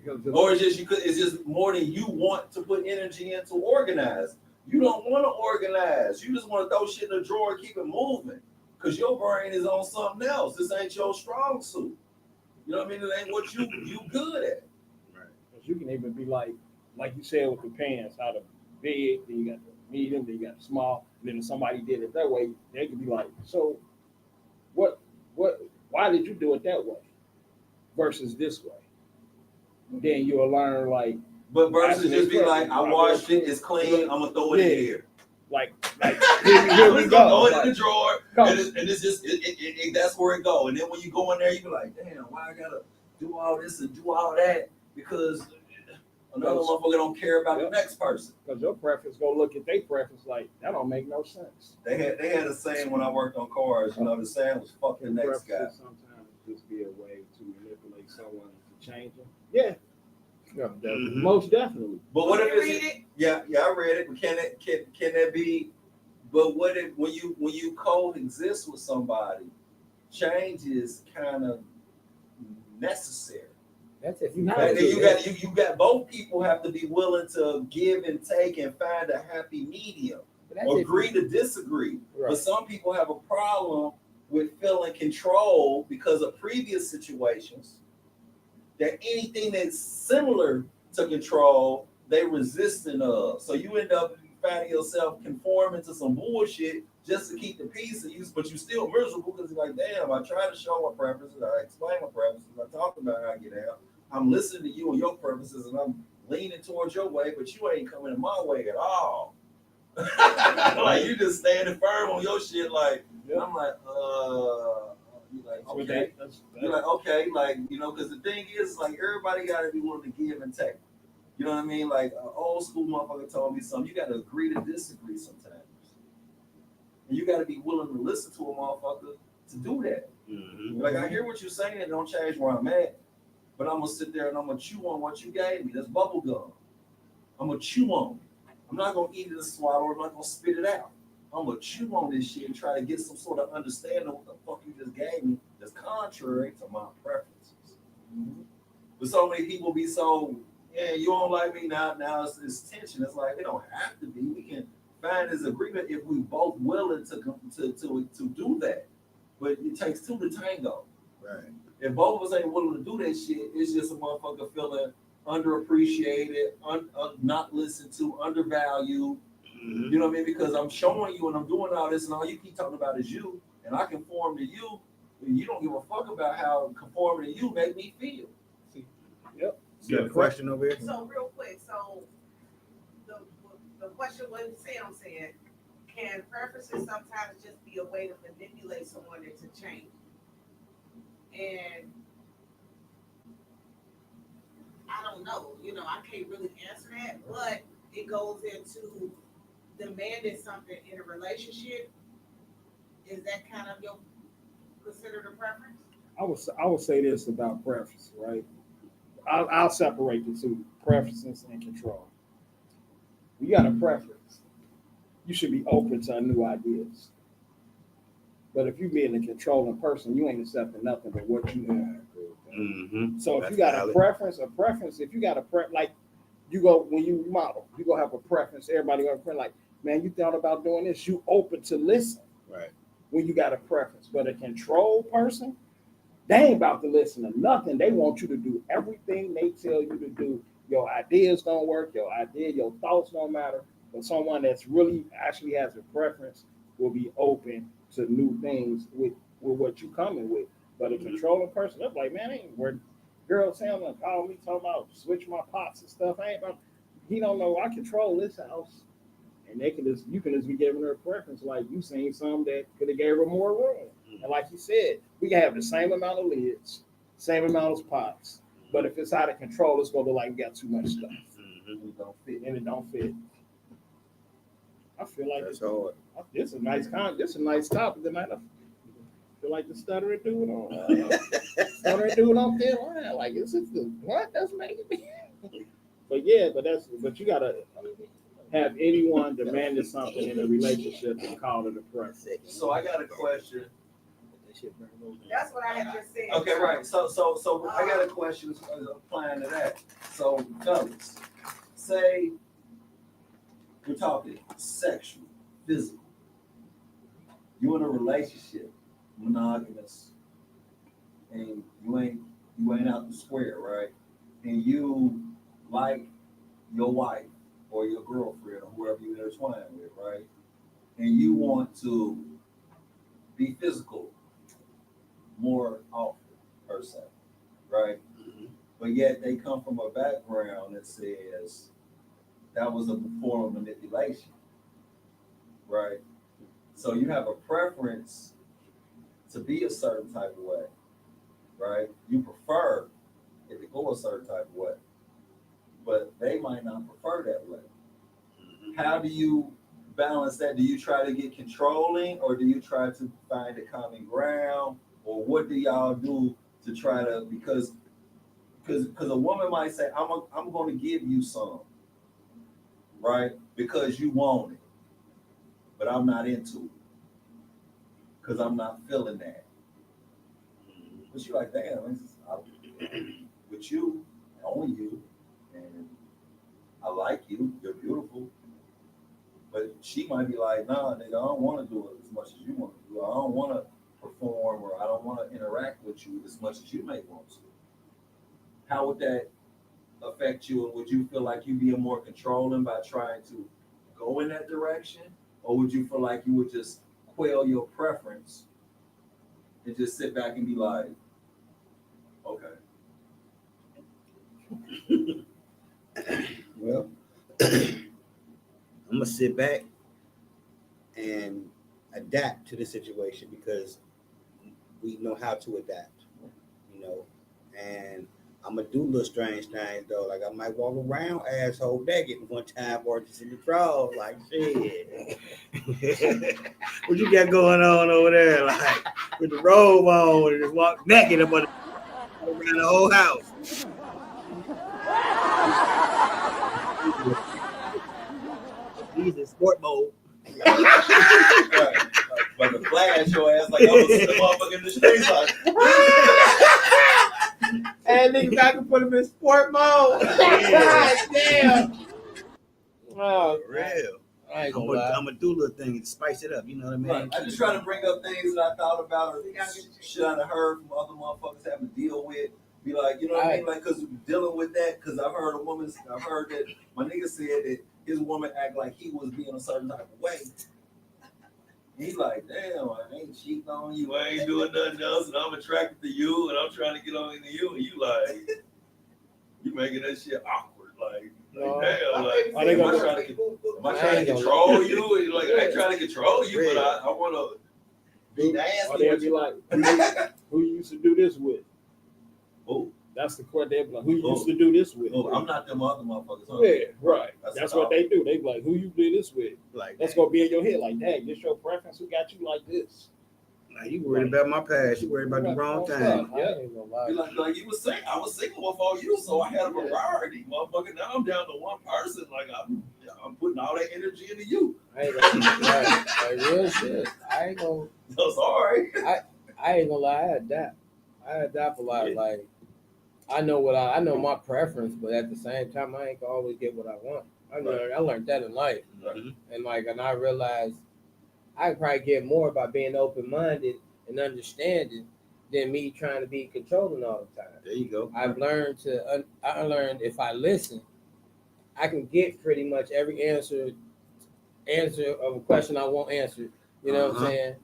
I: Or it's just more than you want to put energy into organize. You don't want to organize. You just want to throw shit in the drawer and keep it moving. Because your brain is on something else. This ain't your strong suit. You know what I mean? It ain't what you good at.
G: Right. Because you can even be like you said with the pants, how the big, then you got the medium, then you got the small, and then if somebody did it that way, they could be like, so why did you do it that way versus this way? Then you'll learn like.
I: But versus just be like, I washed it, it's clean, I'm gonna throw it in here.
G: Like here we go.
I: Throw it in the drawer, and it's just that's where it go. And then when you go in there, you be like, damn, why I gotta do all this and do all that? Because another motherfucker don't care about the next person.
G: Because your preference go look at their preference like that don't make no sense.
I: They had a saying when I worked on cars. You know, the saying was "fuck the next guy."
G: Sometimes just be a way to manipulate someone to change them. Yeah. Most definitely.
I: But what if it's yeah, I read it. But can that be? But what if when you coexist with somebody, change is kind of necessary.
H: That's it.
I: You got both people have to be willing to give and take and find a happy medium. Agree to disagree. Right. But some people have a problem with feeling control because of previous situations. That anything that's similar to control, they resistant of. So you end up finding yourself conforming to some bullshit just to keep the peace, but you still miserable because you're like, damn, I try to show my preferences, I explain my preferences, I talk about how I get out. I'm listening to you and your preferences, and I'm leaning towards your way, but you ain't coming in my way at all. Like you just standing firm on your shit. Like I'm like, you're like, okay. You're like, okay, like, you know, because the thing is, like, everybody got to be willing to give and take. You know what I mean? Like, an old school motherfucker told me something. You got to agree to disagree sometimes. And you got to be willing to listen to a motherfucker to do that. Mm-hmm. Like, I hear what you're saying. It don't change where I'm at. But I'm going to sit there and I'm going to chew on what you gave me. That's bubble gum. I'm going to chew on it. I'm not going to eat it and swallow it. I'm not going to spit it out. I'm gonna chew on this shit and try to get some sort of understanding of what the fuck you just gave me that's contrary to my preferences. Mm-hmm. But so many people be so, yeah, you don't like me now it's tension. It's like, it don't have to be. We can find this agreement if we both willing to do that. But it takes two to tango. Right. If both of us ain't willing to do that shit, it's just a motherfucker feeling underappreciated, not listened to, undervalued. Mm-hmm. You know what I mean? Because I'm showing you and I'm doing all this, and all you keep talking about is you, and I conform to you, and you don't give a fuck about how conforming to you make me feel. See? Yep.
F: You got a question over here?
E: So real quick, so the question wasn't I'm saying, can preferences sometimes just be a way to manipulate someone into change? And I don't know, you know, I can't really answer that, but it goes into demanding something in a relationship. Is that kind of your considered a preference?
G: I would say this about preference, right? I'll separate the two, preferences and control. You got a preference, you should be open to new ideas. But if you being a controlling person, you ain't accepting nothing but what you want. Mm-hmm. So if you got a preference, if you got a like you go when you model, you gonna have a preference. Everybody gonna print like, man, you thought about doing this. You open to listen, right? When you got a preference, but a control person, they ain't about to listen to nothing. They want you to do everything they tell you to do. Your ideas don't work. Your thoughts don't matter. But someone that's really actually has a preference will be open to new things with what you coming with. But a controlling person, they're like, man, ain't where girls saying like, call me talking about switch my pots and stuff. He don't know I control this house. And you can just be giving her a preference, like you seen some that could have gave her more room. And like you said, we can have the same amount of lids, same amount of pots. But if it's out of control, it's gonna look like we got too much stuff. Mm-hmm. It don't fit. I feel like it's hard. This is a nice topic tonight. I feel like the stuttering dude on thin line. Like, is it the what that's making me? But you gotta have anyone demanding something in a relationship and call it a preference.
I: So I got a question.
H: That shit burn over.
E: That's what I had just said.
I: Okay, right. So I got a question applying to that. So, fellas, say we're talking sexual, physical. You in a relationship, monogamous, and you ain't out the square, right? And you like your wife or your girlfriend or whoever you intertwine with, right? And you want to be physical more often, per se, right?
F: Mm-hmm.
I: But yet they come from a background that says that was a form of manipulation, right? So you have a preference to be a certain type of way, right? You prefer it to go a certain type of way, but they might not prefer that way.
F: Mm-hmm.
I: How do you balance that? Do you try to get controlling, or do you try to find a common ground, or what do y'all do to try to, because a woman might say, I'm going to give you some, right? Because you want it, but I'm not into it because I'm not feeling that. But you're like, damn, with you, only you, and I like you, you're beautiful. But she might be like, nah, nigga, I don't want to do it as much as you want to do. I don't want to perform, or I don't want to interact with you as much as you may want to. How would that affect you? And would you feel like you'd be more controlling by trying to go in that direction? Or would you feel like you would just quell your preference and just sit back and be like, okay.
F: Well, I'm gonna sit back and adapt to the situation because we know how to adapt, you know. And I'm gonna do little strange things though. Like I might walk around asshole naked one time, or just in the drawers, like shit. What you got going on over there? Like with the robe on and just walk naked up around the whole house. He's in sport mode.
I: Right. But the flash your ass like I was the motherfucker in the streets like.
H: And nigga back and put him in sport mode. God damn. Oh,
F: Real.
H: I ain't
F: I'm gonna do little things to spice it up. You know what I mean?
I: Right. I just try to bring up things that I thought about or shit I've heard from other motherfuckers having to deal with. Be like, you know what I mean? Like, because dealing with that, because I've heard that my nigga said that his woman act like he was being a certain type of way. He's like, damn, I ain't cheating on you. I ain't doing nothing else, and I'm attracted to you, and I'm trying to get on into you, and you like, you making that shit awkward. Like damn, like, am I trying to control you? And like, I ain't trying to control you, but I want to be nasty.
G: Or they'll be like, who you used to do this with?
I: Oh,
G: that's the question. They'll be like, who you used to do this with?
I: Oh, I'm not them other motherfuckers. Huh?
G: Yeah, right. That's what they do. They be like, who you do this with?
F: Like
G: that's gonna be in your head. Like, dang, this your preference? Who got you like this?
F: Now you worried about my past. You worried about the wrong time.
G: Yeah.
I: Like you was saying, I was single before you, so I had a variety, motherfucker. Now I'm down to one person. Like I'm putting all that energy into you.
H: I ain't gonna lie. Like real shit. I ain't gonna.
I: No, sorry.
H: I ain't gonna lie. I adapt a lot. Like I know my preference, but at the same time, I ain't gonna always get what I want. I learned that in life, and I realized I could probably get more by being open-minded and understanding than me trying to be controlling all the time.
F: There you go.
H: I learned if I listen, I can get pretty much every answer of a question I want answered. You know what I'm saying?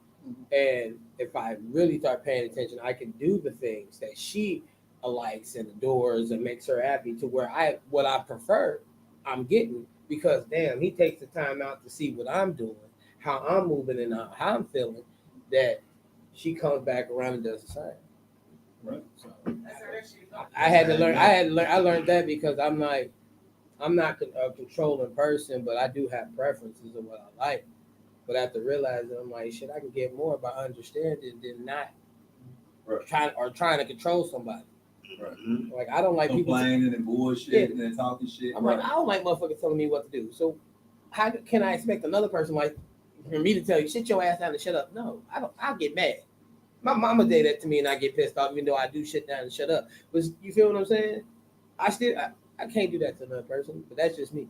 H: And if I really start paying attention, I can do the things that she likes and adores and makes her happy to where what I prefer, I'm getting, because damn, he takes the time out to see what I'm doing, how I'm moving, and how I'm feeling, that she comes back around and does the same.
I: Right.
H: So I learned that because I'm not a controlling person, but I do have preferences of what I like. But I have to realize that I'm like, shit, I can get more by understanding than not trying to control somebody.
I: Right.
H: Like I don't like
I: complaining and bullshit and talking shit.
H: I'm like, I don't like motherfuckers telling me what to do. So how can I expect another person like for me to tell you sit your ass down and shut up? No, I don't. I'll get mad. My mama did that to me, and I get pissed off, even though I do shit down and shut up. But you feel what I'm saying? I can't do that to another person, but that's just me.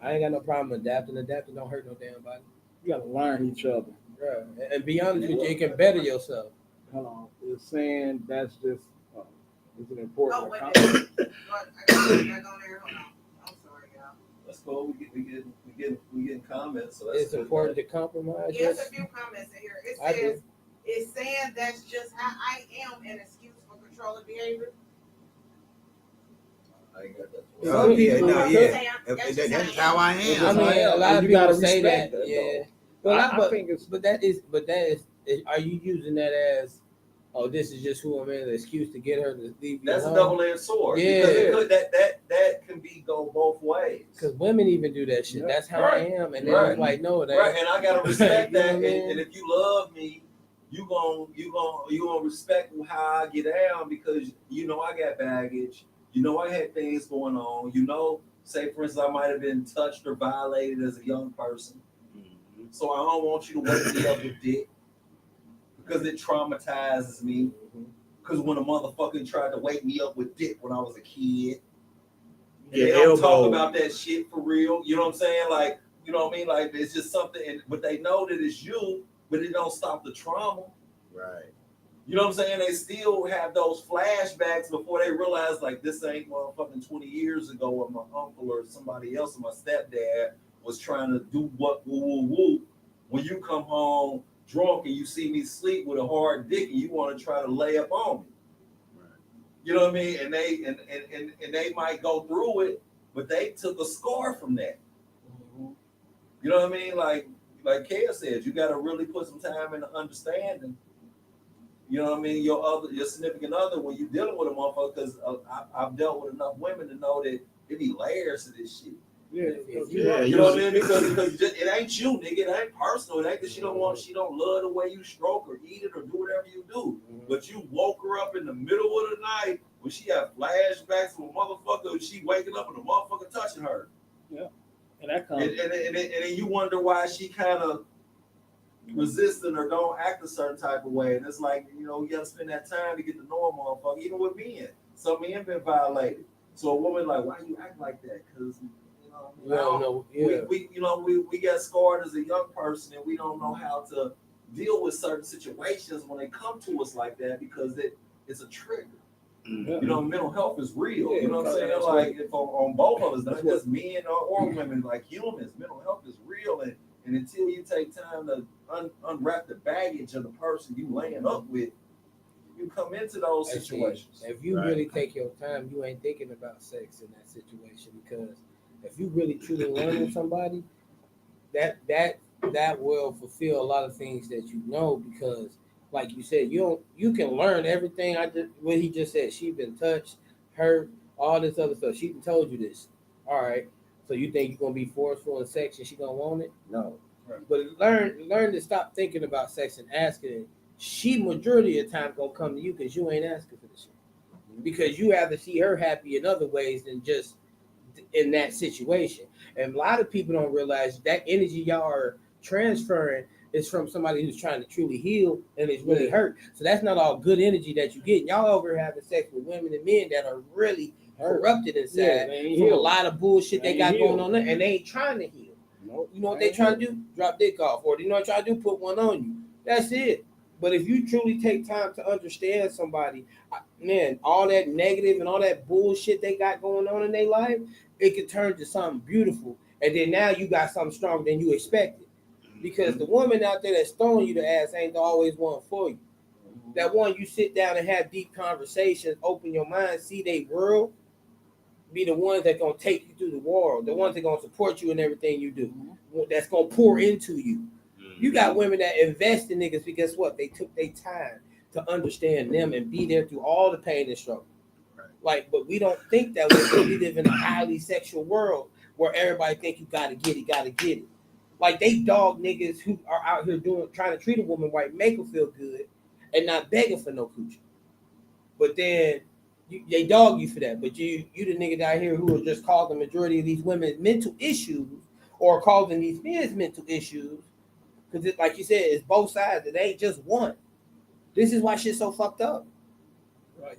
H: I ain't got no problem adapting. Adapting don't hurt no damn body.
G: You gotta learn each other.
H: Right. And be honest with you, you can better yourself.
G: Hold on. It's saying that's just is it important?
E: Oh, wait a minute. I got to back on there. Hold on. I'm sorry, y'all.
I: Let's go. We getting comments. So that's
H: It's important to compromise.
E: There's a few comments in here. It says, it's saying that's just how I am an excuse for controlling behavior.
I: I ain't got that.
F: Oh, yeah, no, yeah.
E: That's
F: That's how I am.
H: I mean, a lot of
G: You
H: people
G: gotta
H: say
G: respect
H: that.
G: that,
H: Yeah.
G: though.
H: But
G: I think it's
H: that is. Are you using that as, oh, this is just who I'm in, an excuse to get her to leave you
I: That's
H: alone?
I: a double-edged sword.
H: Yeah.
I: Because that can go both ways.
H: Because women even do that shit.
G: Yeah.
H: That's how
I: Right.
H: I am, and then
I: Right.
H: it's like, no, it ain't.
I: Right, and I gotta respect
H: You know
I: that.
H: what I mean?
I: And if you love me, you gonna respect how I get down because you know I got baggage. You know I had things going on. You know, say for instance, I might have been touched or violated as a young person.
F: Mm-hmm.
I: So I don't want you to wake me up with dick because it traumatizes me. Because when a motherfucker tried to wake me up with dick when I was a kid, and they don't talk about that shit for real. You know what I'm saying? Like, you know what I mean? Like, it's just something, but they know that it's you, but it don't stop the trauma.
F: Right.
I: You know what I'm saying? They still have those flashbacks before they realize, like, this ain't motherfucking 20 years ago when my uncle or somebody else or my stepdad was trying to do what woo. When you come home drunk and you see me sleep with a hard dick and you want to try to lay up on me.
F: Right.
I: You know what I mean? And they might go through it, but they took a scar from that. You know what I mean? Like Kaya said, you got to really put some time into understanding. You know what I mean? Your significant other when you're dealing with a motherfucker, because I've dealt with enough women to know that it be layers to this shit.
G: yeah.
I: You know what I mean? Because it ain't you, nigga. It ain't personal. It ain't that she don't love the way you stroke or eat it or do whatever you do. But you woke her up in the middle of the night when she had flashbacks of a motherfucker and she waking up and a motherfucker touching her.
G: Yeah. And that comes.
I: And then you wonder why she kind of resistant or don't act a certain type of way. And it's like, you know, you gotta spend that time to get to know a motherfucker, even with men. Some men been violated. So a woman like, why you act like that? Because we got scarred as a young person and we don't know how to deal with certain situations when they come to us like that because it's a trigger.
F: Mm-hmm.
I: You know, mental health is real.
G: Yeah,
I: you know what I'm saying?
G: that's
I: Like if on both of us, not just men or women, like humans, mental health is real. And until you take time to unwrap the baggage of the person you laying up with, you come into those situations.
H: If you really take your time, you ain't thinking about sex in that situation because if you really truly learning somebody, that will fulfill a lot of things that you know because, like you said, you can learn everything. What he just said, she been touched, hurt, all this other stuff. She told you this. All right. So you think you're gonna be forceful in sex and she gonna want it? No.
I: Right.
H: But learn to stop thinking about sex and asking it. She majority of the time gonna come to you because you ain't asking for the shit. Because you have to see her happy in other ways than just in that situation. And a lot of people don't realize that energy y'all are transferring is from somebody who's trying to truly heal and is really hurt. So that's not all good energy that you get. Y'all over here having sex with women and men that are really corrupted inside from a lot of bullshit they got going on there, and they ain't trying to heal.
G: Nope.
H: You know what they trying to do? Drop dick off. Or you know what they trying to do? Put one on you. That's it. But if you truly take time to understand somebody, man, all that negative and all that bullshit they got going on in their life, it could turn to something beautiful. And then now you got something stronger than you expected. Because the woman out there that's throwing you the ass ain't always one for you. That one you sit down and have deep conversations, open your mind, see their world, be the ones that gonna take you through the world, the ones that gonna support you in everything you do, that's gonna pour into you. You got women that invest in niggas because what? They took their time to understand them and be there through all the pain and struggle.
F: Right.
H: Like, but we don't think that way because we live in a highly sexual world where everybody think you gotta get it. Like they dog niggas who are out here trying to treat a woman right, make her feel good, and not begging for no coochie. But then they dog you for that. But you the nigga out here who will just call the majority of these women mental issues or causing these men's mental issues. Because like you said, it's both sides. It ain't just one. This is why shit's so fucked up.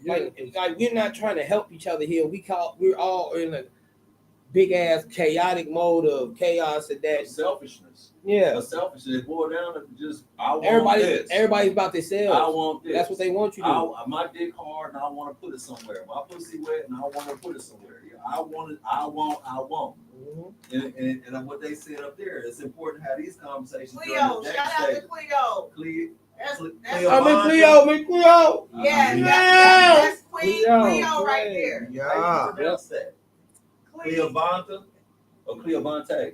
G: Right,
H: Like we're not trying to help each other here. We're all in a big ass chaotic mode of chaos and that
I: selfishness.
H: Yeah,
I: selfishness. It boiled down to just I want this.
H: Everybody's about themselves.
I: I want this.
H: That's what they want you to do.
I: My dick hard and I want to put it somewhere. My pussy wet and I want to put it somewhere. I want it. I want. Mm-hmm. And what they said up there, it's important to have these conversations.
E: Cleo, shout out to Cleo.
I: Cleo.
H: Cleo.
E: Yeah, that's Queen Cleo right there.
I: Yeah. How you pronounce that? Cleovanta or Cleovante?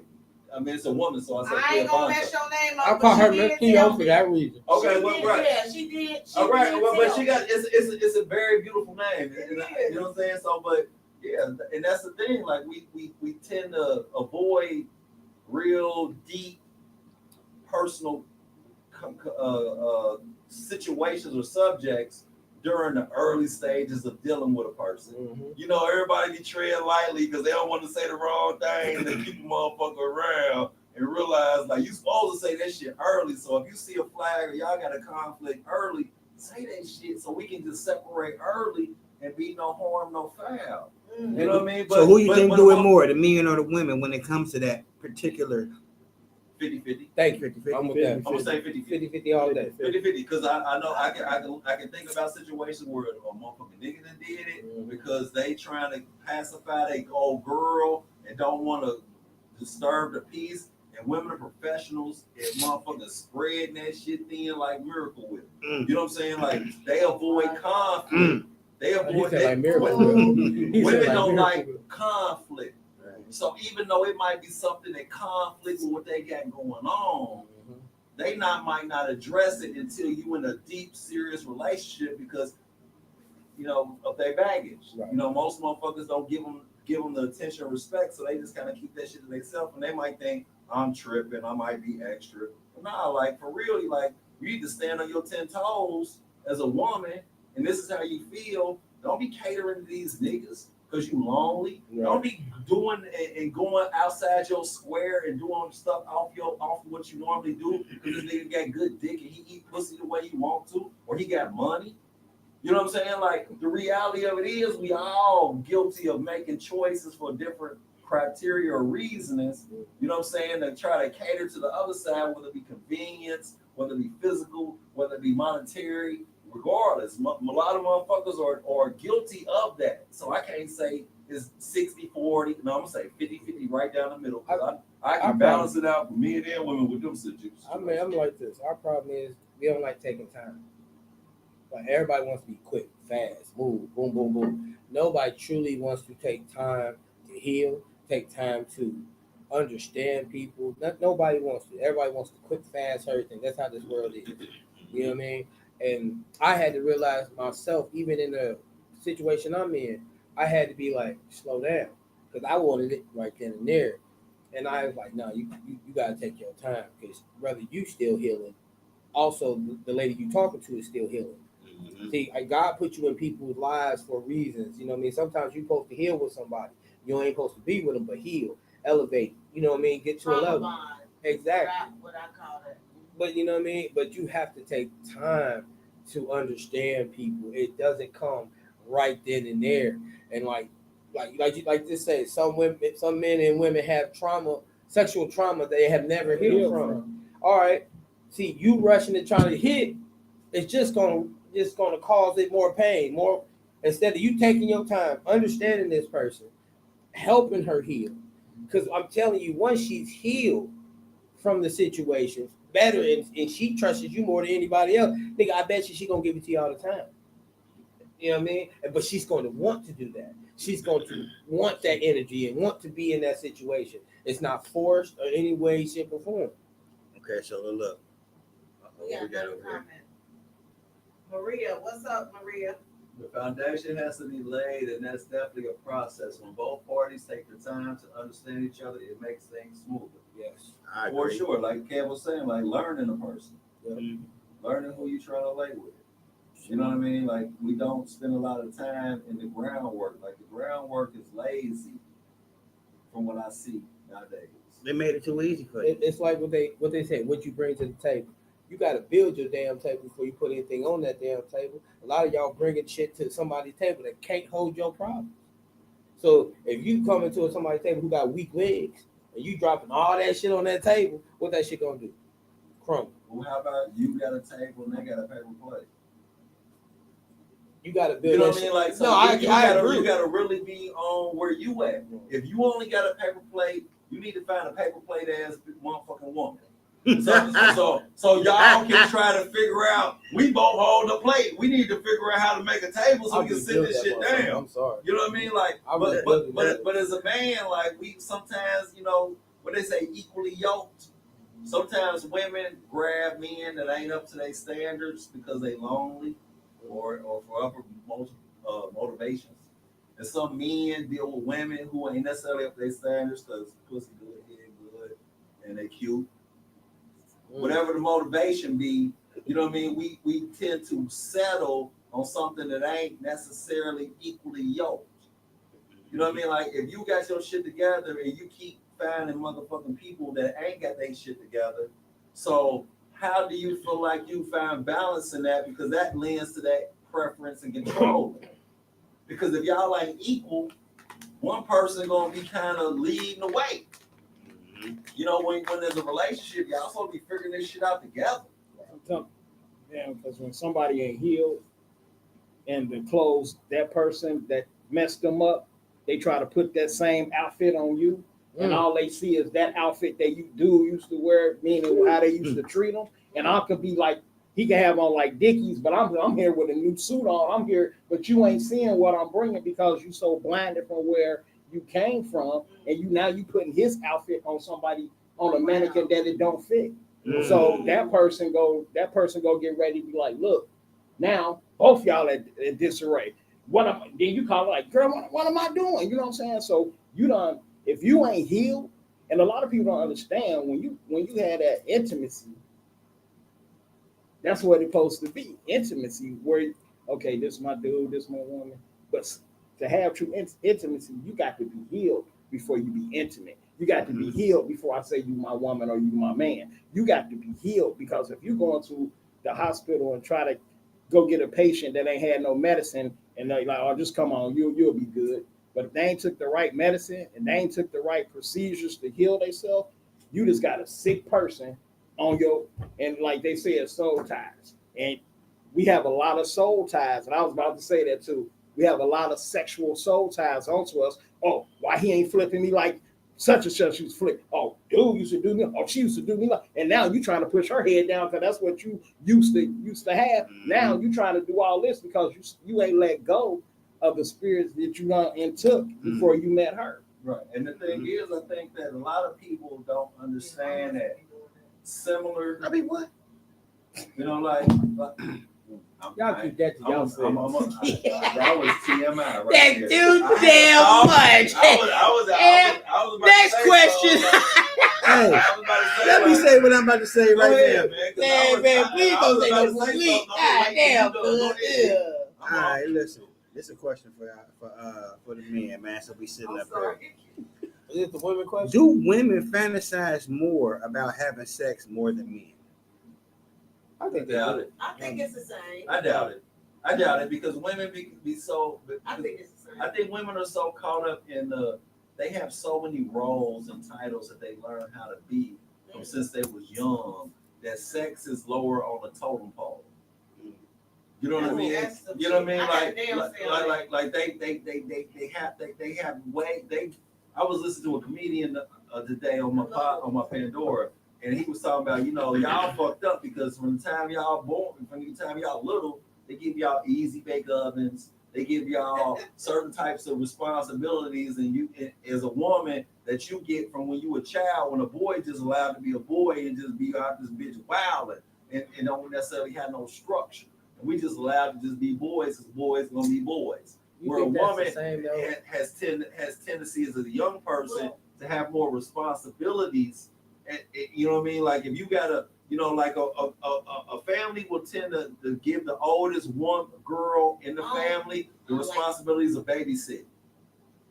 I: I mean, it's a woman, so I say Cleovanta.
E: I ain't gonna mess your name up.
H: I call her Miss Cleo for that reason.
I: Okay, well, right.
E: Yeah, she did.
I: All right, well, but she got it's a very beautiful name. You know what I'm saying? So, but yeah, and that's the thing. Like we tend to avoid real deep personal situations or subjects during the early stages of dealing with a person. Mm-hmm. You know, everybody be treading lightly because they don't want to say the wrong thing and they keep a motherfucker around and realize like you supposed to say that shit early. So if you see a flag or y'all got a conflict early, say that shit so we can just separate early and be no harm, no foul. Mm-hmm. You know what I mean?
F: So who you think do it more, the men or the women, when it comes to that particular
I: 50-50.
H: Thank you. 50-50. I'm
I: gonna say 50-50
H: all day.
I: 50-50 because I know I can think about situations where a motherfucking nigga done did it because they trying to pacify their old girl and don't want to disturb the peace. And women are professionals and motherfuckers spreading that shit thin like Miracle Whip. You know what I'm saying? Like they avoid conflict. They avoid
H: like Miracle Whip.
I: Women don't like conflict. So even though it might be something that conflicts with what they got going on, they might not address it until you in a deep, serious relationship because, you know, of their baggage. Right. You know, most motherfuckers don't give them the attention and respect, so they just kind of keep that shit to themselves, and they might think I'm tripping, I might be extra. But nah, like for real, like you need to stand on your 10 toes as a woman, and this is how you feel. Don't be catering to these niggas. Because you lonely. Right. Don't be doing and going outside your square and doing stuff off what you normally do because this nigga got good dick and he eat pussy the way he want to, or he got money. You know what I'm saying? Like the reality of it is we all guilty of making choices for different criteria or reasons. You know what I'm saying? To try to cater to the other side, whether it be convenience, whether it be physical, whether it be monetary. Regardless, a lot of motherfuckers are guilty of that. So I can't say it's 60-40. No, I'm going to say 50-50 right down the middle. I can balance it out for men and women with them situations.
H: I mean, I'm like this. Our problem is we don't like taking time. Like everybody wants to be quick, fast, move, boom, boom, boom. Nobody truly wants to take time to heal, take time to understand people. Nobody wants to. Everybody wants to quick, fast, everything. That's how this world is. You know what I mean? And I had to realize myself, even in the situation I'm in, I had to be like, slow down. Because I wanted it right then and there. And I was like, no, you got to take your time. Because brother, you still healing. Also, the lady you talking to is still healing. Mm-hmm. See, God put you in people's lives for reasons. You know what I mean? Sometimes you're supposed to heal with somebody. You ain't supposed to be with them, but heal, elevate. You know what I mean? Get to a level.
E: Bond.
H: Exactly.
E: What I call it.
H: But you know what I mean? But you have to take time to understand people. It doesn't come right then and there. And like this say, some men and women have trauma, sexual trauma they have never healed from. All right. See, you rushing and trying to hit, it's just gonna cause it more pain. More instead of you taking your time, understanding this person, helping her heal. Because I'm telling you, once she's healed from the situation, better and she trusts you more than anybody else, nigga, I bet she gonna give it to you all the time. You know what I mean? But she's going to want to do that. She's going to want that energy and want to be in that situation. It's not forced or any way, shape, or form.
F: Okay, so look.
E: We got a comment. Maria, what's up, Maria?
I: The foundation has to be laid, and that's definitely a process. When both parties take the time to understand each other, it makes things smoother.
H: Yes,
I: for sure. Like Kev was saying, like learning a person, learning who you trying to lay with. You know what I mean? Like we don't spend a lot of time in the groundwork. Like the groundwork is lazy, from what I see nowadays.
F: They made it too easy for you.
H: It's like what they say, what you bring to the table. You got to build your damn table before you put anything on that damn table. A lot of y'all bringing shit to somebody's table that can't hold your problem. So if you come into somebody's table who got weak legs and you dropping all that shit on that table, what that shit gonna do? Crumble.
I: Well, how about you got a table and they got a paper plate?
H: You gotta build.
I: You know
H: that
I: what I mean?
H: shit.
I: Like, so
H: no, I agree.
I: You gotta really be on where you at. If you only got a paper plate, you need to find a paper plate ass motherfucking woman. So y'all can try to figure out. We both hold the plate. We need to figure out how to make a table so we can sit this shit down.
H: I'm sorry.
I: You know what I mean? Like, but as a man, like we sometimes, you know, what they say, equally yoked. Sometimes women grab men that ain't up to their standards because they lonely or for upper motivations. And some men deal with women who ain't necessarily up to their standards because pussy good, head good, and they cute. Whatever the motivation be, you know what I mean? We tend to settle on something that ain't necessarily equally yoked. You know what I mean? Like if you got your shit together and you keep finding motherfucking people that ain't got their shit together, so how do you feel like you find balance in that? Because that lends to that preference and control. Because if y'all ain't equal, one person gonna be kind of leading the way. You know, when there's a relationship, y'all supposed to be figuring this shit out together.
G: Yeah, because when somebody ain't healed and the clothes, that person that messed them up, they try to put that same outfit on you, and all they see is that outfit that you used to wear, meaning how they used to treat them. And I could be like, he can have on like Dickies, but I'm here with a new suit on. I'm here, but you ain't seeing what I'm bringing because you so blinded from where you came from, and you putting his outfit on somebody on a mannequin that it don't fit. So that person go get ready to be like, look, now both y'all at disarray. Then you call it like, girl, what am I doing? You know what I'm saying? So if you ain't healed, and a lot of people don't understand when you had that intimacy, that's what it's supposed to be. Intimacy, where okay, this is my dude, this is my woman, but to have true intimacy, you got to be healed before you be intimate. You got to be healed before I say you my woman or you my man. You got to be healed, because if you go into the hospital and try to go get a patient that ain't had no medicine and they're like, oh, just come on, you'll be good. But if they ain't took the right medicine and they ain't took the right procedures to heal themselves, you just got a sick person on your, and like they say, soul ties. And we have a lot of soul ties. And I was about to say that too. We have a lot of sexual soul ties onto us. Oh, why he ain't flipping me like such and such used to flip? Oh, dude used to do me. Oh, she used to do me like. And now you trying to push her head down because that's what you used to have. Now you trying to do all this because you ain't let go of the spirits that you done and took before you met her.
I: Right. And the thing is, I think that a lot of people don't understand that similar.
F: I mean, what?
I: You know, like
H: y'all keep that to y'all.
I: That was TMI right
H: That's
I: there.
H: too damn much.
I: I was about
H: Next
I: to say
H: question.
F: Hey, let me say what I'm about to say right now.
H: Man, please don't say no more. God damn,
F: All right, listen. This is a question for the men, man. So we sitting up here.
H: Is it the women question?
F: Do women fantasize more about having sex more than men?
H: I think they
I: doubt
H: do.
I: it.
E: I think it's the same.
I: I doubt it because women be so.
E: I think it's the same.
I: I think women are so caught up in they have so many roles and titles that they learn how to be from since they was young, that sex is lower on the totem pole. You know what I mean? You know what I mean? Like they have way. I was listening to a comedian today on my Pandora, and he was talking about, you know, y'all fucked up because from the time y'all born, from the time y'all little, they give y'all easy bake ovens. They give y'all certain types of responsibilities, and you, as a woman, that you get from when you a child. When a boy just allowed to be a boy and just be out this bitch wilding and don't necessarily have no structure. And we just allowed to just be boys, because boys gonna be boys. Where a woman has tendency as a young person to have more responsibilities. And you know what I mean? Like if you got a, you know, like a family will tend to give the oldest one girl in the family the responsibilities of babysitting.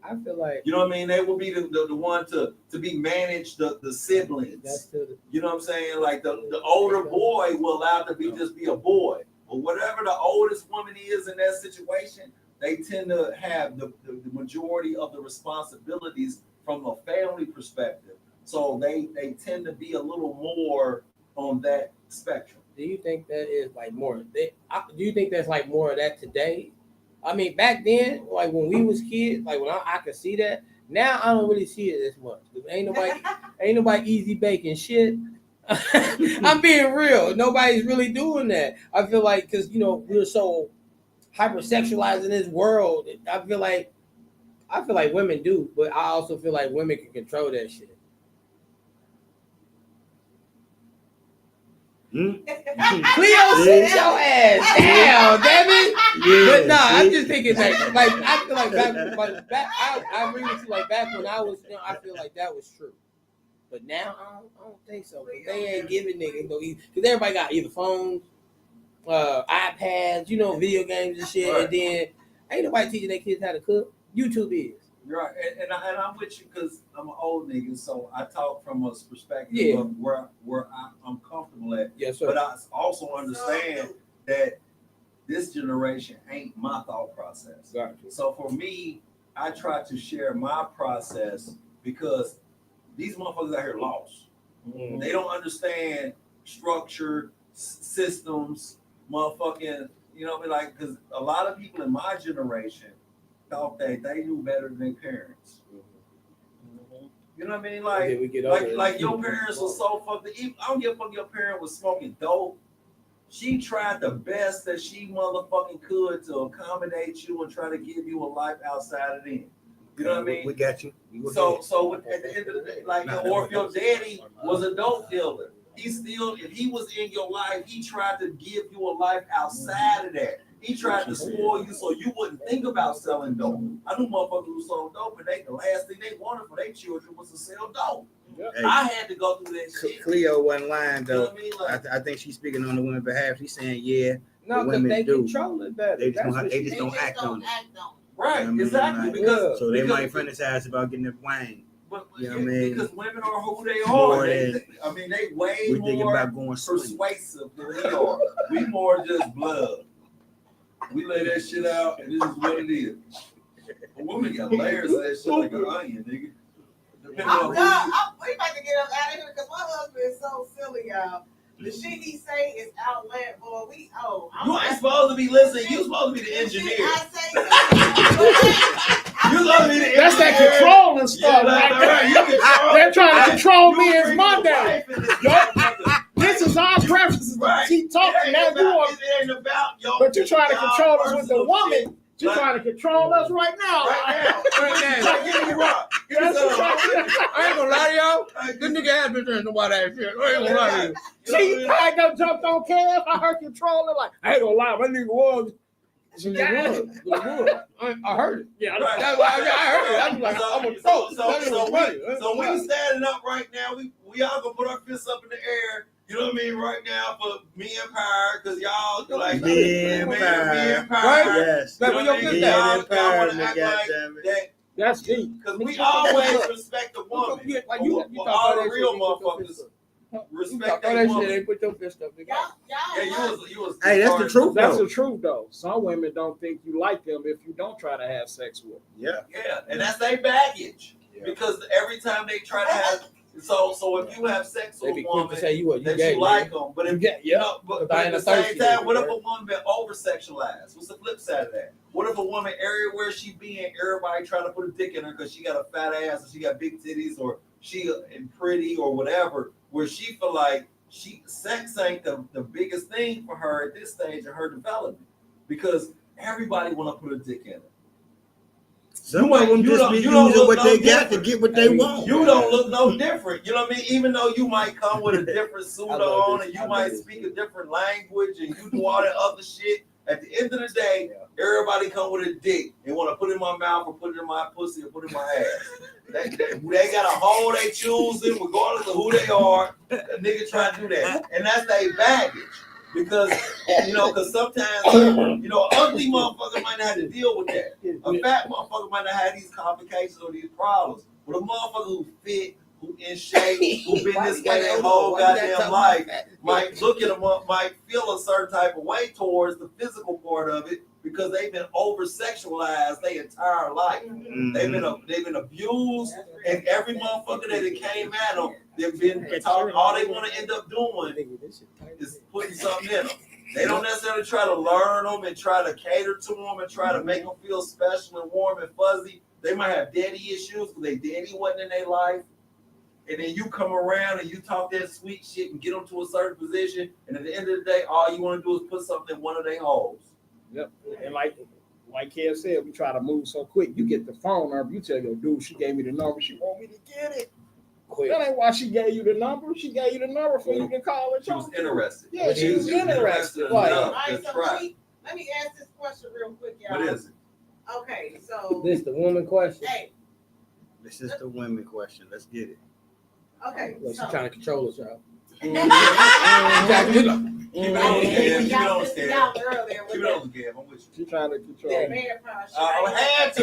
H: I feel like,
I: you know what I mean? They will be the one to be managed the siblings.
H: That's the,
I: you know what I'm saying? Like the older boy will allow to be just be a boy. But whatever the oldest woman is in that situation, they tend to have the majority of the responsibilities from a family perspective. So they tend to be a little more on that spectrum.
H: Do you think that is like more? Do you think that's like more of that today? I mean, back then, like when we was kids, like when I could see that. Now I don't really see it as much. Ain't nobody easy baking shit. I'm being real. Nobody's really doing that. I feel like because we're so hypersexualized in this world. I feel like women do, but I also feel like women can control that shit. Cleo, sit your ass down, damn it. Yeah, but nah, I'm just thinking like I feel like back I agree with you. Like back when I was, I feel like that was true. But now I don't think so. But they ain't giving niggas no easy because everybody got either phones, iPads, video games and shit, right. And then ain't nobody teaching their kids how to cook. YouTube is.
I: Right, and I'm with you because I'm an old nigga, so I talk from a perspective of where I'm comfortable at.
H: Yes, sir.
I: But I also understand that this generation ain't my thought process.
H: Gotcha.
I: So for me, I try to share my process because these motherfuckers out here lost. Mm-hmm. They don't understand structure, systems, motherfucking, like, because a lot of people in my generation thought that they knew better than their parents. Mm-hmm. You know what I mean? Like your parents were so fucked. I don't give a fuck your parent was smoking dope. She tried the best that she motherfucking could to accommodate you and try to give you a life outside of them. You know what I mean?
F: We got you.
I: So at the end of the day, or if your daddy was a dope dealer, if he was in your life, he tried to give you a life outside of that. He tried to spoil you so you wouldn't think about selling dope. I knew motherfuckers who sold dope, and the last thing they wanted for their children was to sell dope. Hey, I had to go through that shit.
F: Cleo wasn't lying though.
I: You know what I mean?
F: I think she's speaking on the women's behalf. She's saying, yeah,
H: no, because they control it better.
F: They just don't act on it.
I: Right,
F: you know
I: exactly.
F: So they might fantasize about getting the wang.
I: But,
F: you know what I mean?
I: Because women are who they are. They way more
F: about going
I: persuasive than we are. We more just blood. We lay that shit out, and this is what it is. A woman got layers of that shit like an onion, nigga.
E: We about to get up out of here because my husband is so silly, y'all. The shit he say is outlet, boy. You
I: ain't supposed to be listening. You supposed to be the engineer.
G: That's that controlling stuff. Right? They're trying to control me as Monday. This is our preferences.
I: Right.
G: Keep talking. It
I: ain't about your.
G: But you're trying to control us with the woman. You're trying to control us right now.
H: Right now. I ain't gonna lie to y'all. This nigga has been doing nobody that shit. I ain't gonna lie to you.
G: See, I done jumped on Kev. I heard controlling like, I ain't gonna lie, my nigga was.
H: I heard it.
G: Yeah,
H: I heard it. I'm like, I'm gonna throw.
I: So we standing up right now. We all gonna put our fists up in the air. You know what I mean? Right now for me and Power, because y'all like
F: me and Power.
I: Right?
F: Yes.
I: Like, when y'all want to act like that.
G: That's deep.
I: Because we always respect the woman.
H: Like you
I: all the real motherfuckers respect that woman.
H: They put your fist up.
I: Yeah, you was.
F: Hey, that's the truth.
G: That's the truth, though. Some women don't think you like them if you don't try to have sex with them.
I: Yeah, and that's their baggage. Because every time they try to have. So if you have sex with a woman
H: say you
I: like them, but if but at the same time, what if a woman been over sexualized? What's the flip side of that? What if a woman everywhere she be in, everybody trying to put a dick in her because she got a fat ass or she got big titties or she pretty or whatever, where she feel like sex ain't the biggest thing for her at this stage of her development because everybody want to put a dick in her.
F: Some of them just be using what they got to get what they want.
I: You don't look no different. You know what I mean? Even though you might come with a different suit on and you might speak a different language and you do all that other shit, at the end of the day, everybody come with a dick and want to put it in my mouth or put it in my pussy or put it in my ass. They got a hole they choosing regardless of who they are. A nigga try to do that. And that's their baggage. Because, because sometimes, ugly motherfucker might not have to deal with that. A fat motherfucker might not have these complications or these problems. But a motherfucker who fit, who in shape, who been this way their whole goddamn life, might look at them up, might feel a certain type of way towards the physical part of it because they've been over-sexualized their entire life.
F: Mm-hmm.
I: They've been abused, and every motherfucker that came at them, they've been taught all they want to end up doing is putting something in them. They don't necessarily try to learn them and try to cater to them and try to make them feel special and warm and fuzzy. They might have daddy issues because their daddy wasn't in their life. And then you come around and you talk that sweet shit and get them to a certain position. And at the end of the day, all you want to do is put something in one of their holes.
G: Yep. And like Kev said, we try to move so quick. You get the phone number, you tell your dude, she gave me the number, she want me to get it. Quick. That ain't why she gave you the number. She gave you the number for you to call and
I: She was interested.
G: Yeah, she was interested.
E: All right, so let me ask this question real quick, y'all.
I: What is it?
E: Okay, so
H: This the woman question.
E: hey,
F: This is the women question. Let's get it.
E: okay,
H: Well, she's
E: so
H: trying to control us, y'all.
I: Keep it on the
E: y'all
I: scale.
E: earlier
I: Keep
E: with
I: it on the scale. I'm with you.
G: She trying to control
E: that
G: me.
E: vampire shit.
I: I had to.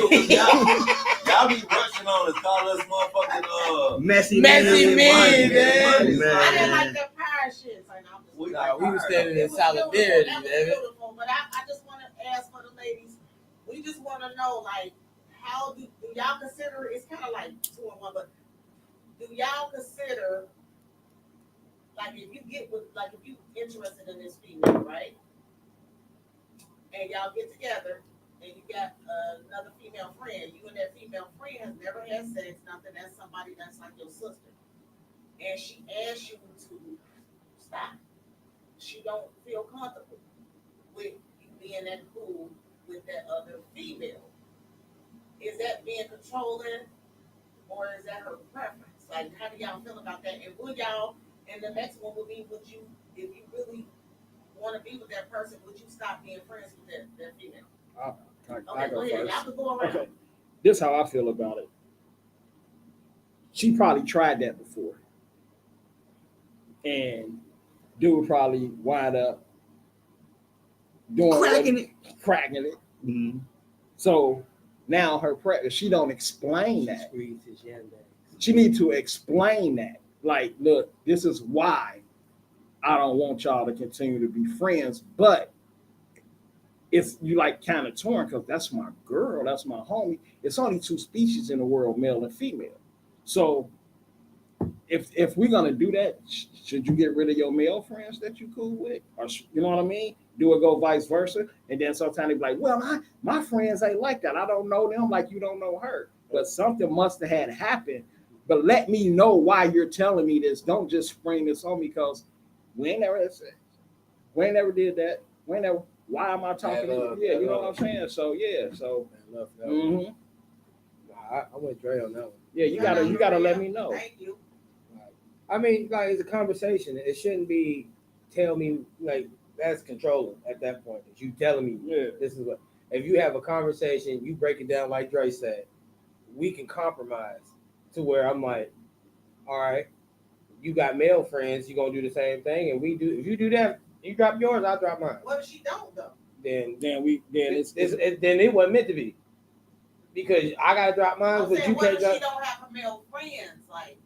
I: Y'all be rushing on us, call us motherfucking
F: Messy
H: men,
F: men,
H: man.
E: I didn't like that pirate shit. So
I: We
H: was standing
E: It
H: in
E: was
H: solidarity,
E: beautiful. That was
H: man.
E: beautiful. But I just want to ask for the ladies. We just want to know, like, how do y'all consider? It's kind of like 2 in 1, but do y'all consider, like, if you get with, like, if you interested in this female, right? And y'all get together, and you got another female friend. You and that female friend has never had sex. Nothing. That's somebody that's like your sister, and she asks you to stop. She don't feel comfortable with you being that cool with that other female. Is that being controlling, or is that her preference? Like, how do y'all feel about that? And would y'all? And the next one would be: would you, if you really want to be with that person, would you stop being friends with that female?
G: I
E: Go
G: go
E: ahead.
G: first.
E: Y'all can go around.
G: Okay. This is how I feel about it. She probably tried that before. And dude probably wind up doing cracking it.
F: Mm-hmm.
G: So now her practice, she don't explain that. She need to explain that. Like, look, this is why I don't want y'all to continue to be friends, but it's you like kind of torn because that's my girl, that's my homie. It's only 2 species in the world, male and female. So if we're gonna do that, should you get rid of your male friends that you cool with, or you know what I mean? Do it go vice versa, and then sometimes they be like, well, my friends ain't like that. I don't know them like you don't know her, but something must have had happened. But let me know why you're telling me this. Don't just spring this on me because we ain't never had sex. We ain't never did that. We ain't never. Why am I talking to you? Yeah, you know what I'm saying? So yeah, so
H: I'm with Dre on that one.
G: Yeah, you gotta let me know.
E: Thank you.
H: I mean, like, it's a conversation. It shouldn't be tell me, like, that's controlling at that point. That you telling me this is what. If you have a conversation, you break it down like Dre said, we can compromise to where I'm like, all right, you got male friends, you're gonna do the same thing, and we do. If you do that, you drop yours, I'll drop mine.
E: What if she don't though?
H: Then it wasn't meant to be. Because I gotta drop mine,
E: I'm
H: but
E: saying,
H: you
E: what
H: can't
E: if
H: drop.
E: she don't have a male friends? Like,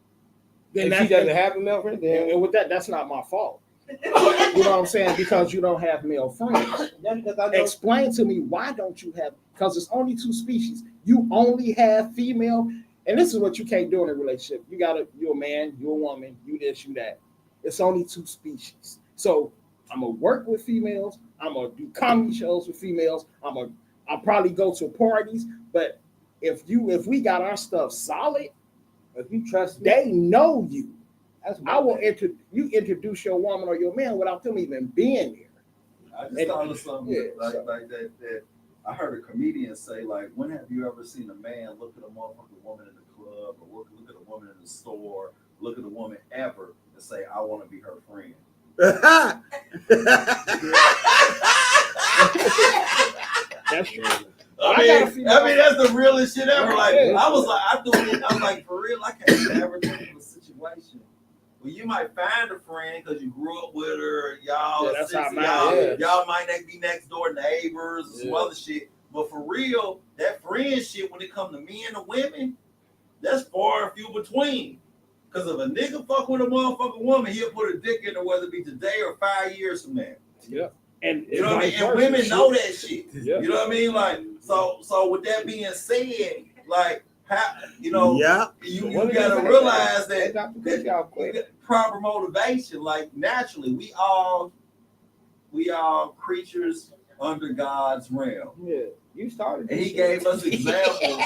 H: If she doesn't have a male friend, then
G: And with that's not my fault. You know what I'm saying? Because you don't have male friends. Explain to me why don't you have? Because it's only 2 species. You only have female, and this is what you can't do in a relationship. You're a man, you're a woman, you this, you that. It's only 2 species. So I'm gonna work with females. I'm gonna do comedy shows with females. I'll probably go to parties. But if we got our stuff solid,
H: if you trust me,
G: they know you.
H: I
G: will introduce your woman or your man without them even being there.
I: I just thought of something like that. I heard a comedian say, like, when have you ever seen a man look at a motherfucking woman in the club, or look at a woman in the store, look at a woman ever, and say, I want to be her friend?
G: That's true.
I: I mean, that's the realest shit ever. Like, I was like, for real, I can't ever think of a situation Well, you might find a friend because you grew up with her. Y'all,
G: Yeah, that's how
I: y'all,
G: mine is.
I: y'all might not be next door neighbors or some
G: Yeah.
I: other shit. But for real, that friendship when it comes to men and women, that's far and few between. Because if a nigga fuck with a motherfucking woman, he'll put a dick in her, whether it be today or 5 years from now.
G: Yeah. And
I: You know what I mean?
G: vice
I: And
G: versa.
I: women know that shit.
G: Yeah.
I: You know what I mean? Like, so with that being said, like, how, you know, you gotta realize that proper motivation, like naturally, we all creatures under God's realm.
H: Yeah, you started.
I: And he gave us examples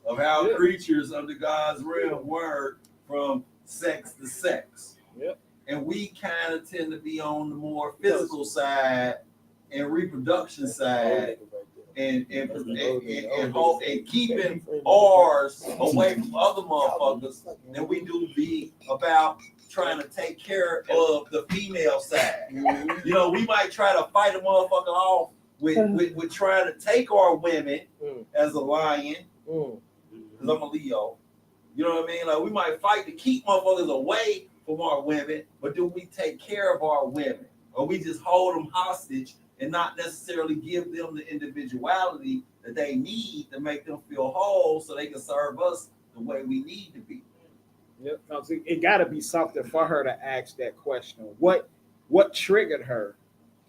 I: of how creatures under God's realm were from sex to sex.
G: Yep.
I: And we kind of tend to be on the more physical side and reproduction side and keeping ours away from other motherfuckers than we do be about trying to take care of the female side. You know, we might try to fight a motherfucker off with trying to take our women as a lion, because I'm a Leo. You know what I mean? Like, we might fight to keep motherfuckers away from our women, but do we take care of our women? Or we just hold them hostage and not necessarily give them the individuality that they need to make them feel whole so they can serve us the way we need to be?
G: Yep. It got to be something for her to ask that question. What triggered her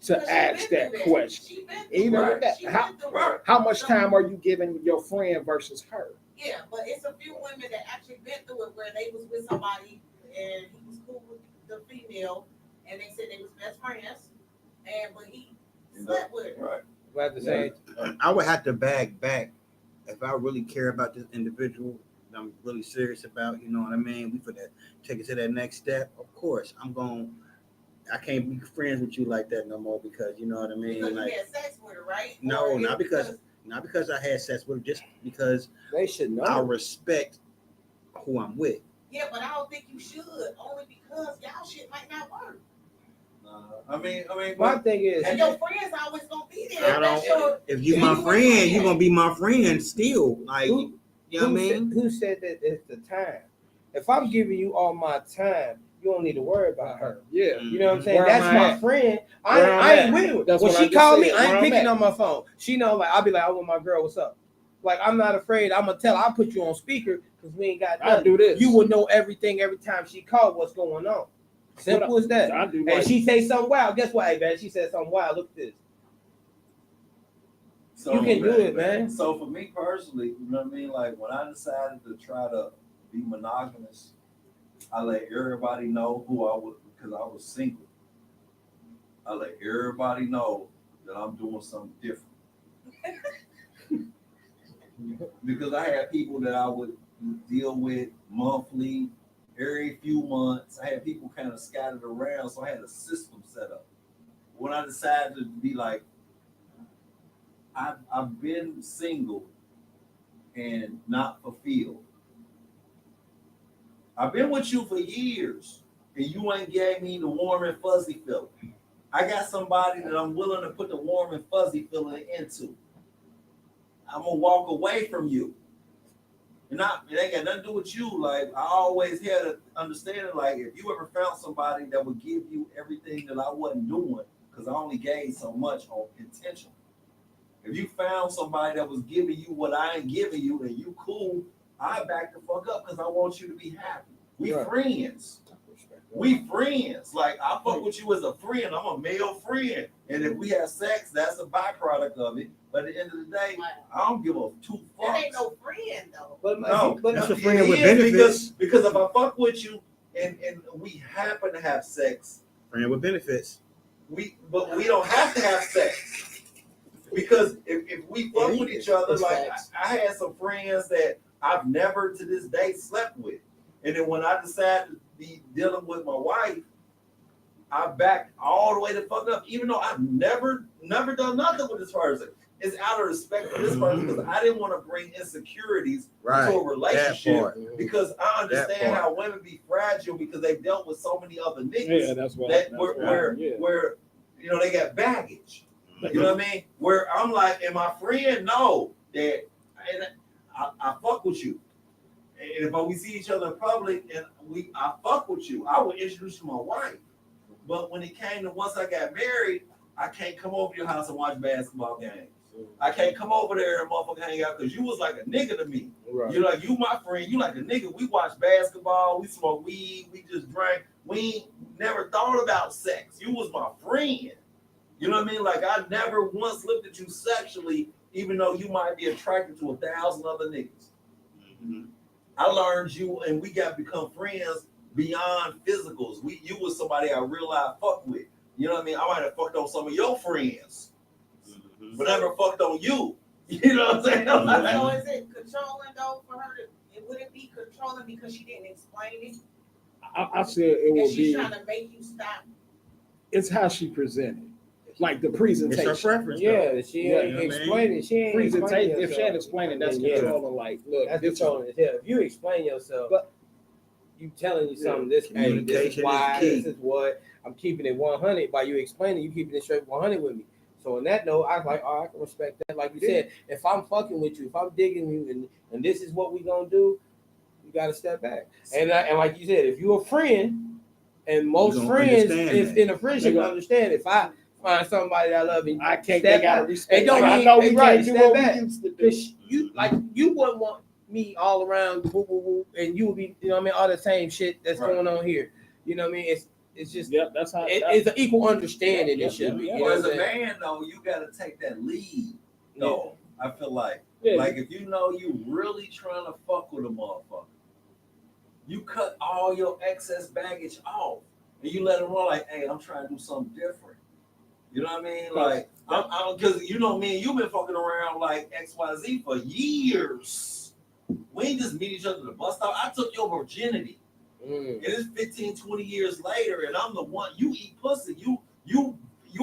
G: to ask that question? Even with that, how much time are you giving your friend versus her?
E: Yeah, but it's a few women that actually been through it where they was with somebody and he was cool with the female and they said they was best friends, but he slept with her.
I: Right.
H: But at the same,
F: I would have to bag back if I really care about this individual that I'm really serious about, you know what I mean? We for that take it to that next step. Of course, I can't be friends with you like that no more because you know what I mean.
E: Because
F: like,
E: you had sex with her, right?
F: No, not because I had sex with her, just because
H: they should know.
F: I respect who I'm with.
E: Yeah, but I don't think you should, only because y'all shit might not work.
I: I mean,
H: my thing is,
E: and your friends always gonna be there.
F: If you my friend, you're gonna be my friend still. Like, you know what I mean?
H: Who said that it's the time? If I'm giving you all my time, you don't need to worry about her.
G: Yeah.
H: You know what I'm saying?
G: Where
H: That's
G: am I
H: my
G: at?
H: friend.
G: Where
H: I ain't
G: I'm
H: with
G: at.
H: it.
G: That's
H: When
G: what I
H: she
G: just
H: called me,
G: said.
H: I
G: Where
H: ain't
G: I'm
H: picking
G: at.
H: on my phone. She know, like, I'll be like, I want my girl, what's up? Like, I'm not afraid. I'm gonna tell her, I'll put you on speaker because we ain't got nothing.
G: I do this.
H: You will know everything every time she called what's going on. Simple as that.
G: I do
H: And
G: like-
H: she say something wild. Guess what, hey, man? She said something wild. Look at this.
I: So,
H: You can do it, man.
I: So for me personally, you know what I mean? Like, when I decided to try to be monogamous, I let everybody know who I was because I was single. I let everybody know that I'm doing something different. Because I had people that I would deal with monthly, every few months. I had people kind of scattered around, so I had a system set up. When I decided to be like, I've been single and not fulfilled. I've been with you for years, and you ain't gave me the warm and fuzzy feeling. I got somebody that I'm willing to put the warm and fuzzy feeling into. I'm gonna walk away from you. It ain't got nothing to do with you. Like, I always had an understanding, like, if you ever found somebody that would give you everything that I wasn't doing, because I only gave so much on intention. If you found somebody that was giving you what I ain't giving you and you cool, I back the fuck up because I want you to be happy. We friends. We friends. Like, I fuck with you as a friend. I'm a male friend. And if we have sex, that's a byproduct of it. But at the end of the day, I don't give a two fucks.
E: That ain't no friend though.
H: But
F: that's a
I: it
F: friend with
I: is
F: benefits.
I: Because if I fuck with you and we happen to have sex,
F: Friend with benefits.
I: but we don't have to have sex. Because if we fuck with each other, like I had some friends that I've never to this day slept with. And then when I decided to be dealing with my wife, I backed all the way the fuck up, even though I've never done nothing with this person. It's out of respect for this person because I didn't want to bring insecurities into a relationship because I understand how women be fragile because they've dealt with so many other niggas.
G: Yeah, that's what.
I: Where you know they got baggage. You know what I mean? Where I'm like, and my friend know that I fuck with you.
N: And if we see each other in public and I fuck with you, I will introduce you to my wife. But when it came to once I got married, I can't come over to your house and watch basketball games. I can't come over there and motherfucker hang out because you was like a nigga to me.
G: Right.
N: You're like, you my friend, you like a nigga. We watch basketball, we smoke weed, we just drank. We never thought about sex. You was my friend. You know what I mean? Like I never once looked at you sexually, even though you might be attracted to 1,000 other niggas. Mm-hmm. I learned you and we got become friends beyond physicals. You was somebody I realized fuck with. You know what I mean? I might have fucked on some of your friends, but never fucked on you. You know what I'm saying?
E: So is it controlling though for her? Would it be controlling because she didn't explain it?
G: I said it will be.
E: She's trying to make you stop.
G: It's how she presented, like the presentation.
F: It's her preference.
H: Yeah, she ain't explaining. She ain't
G: presentation. If
H: herself.
G: she ain't explaining, that's controlling. Like, look,
H: that's controlling as hell. If you explain yourself, but you telling you something. This is why. This is what I'm keeping it 100. By you explaining, you keeping it straight 100 with me. So on that note, I was like, oh, I can respect that. Like you said, if I'm fucking with you, if I'm digging you, and this is what we gonna do, you gotta step back. And like you said, if you're a friend, and most friends is in a friendship, understand. If I find somebody that I love and
G: I can't.
H: They
G: gotta respect.
H: It don't
G: I
H: mean
G: know we
H: right.
G: can't do
H: Step
G: what
H: back.
G: we used to do.
H: You wouldn't want me all around, woo, woo, woo, and you would be, you know what I mean, all the same shit that's going on here. You know what I mean? It's just
G: that's how
H: it's an equal understanding. It should be.
N: Well, as a man, though, you got to take that lead. Though I feel like, like if you know you really trying to fuck with a motherfucker, you cut all your excess baggage off and you let them know, like, hey, I'm trying to do something different. You know what I mean? Like, I'm because you know me and you've been fucking around like XYZ for years. We ain't just meet each other at the bus stop. I took your virginity. It is 15, 20 years later, and I'm the one you eat pussy. You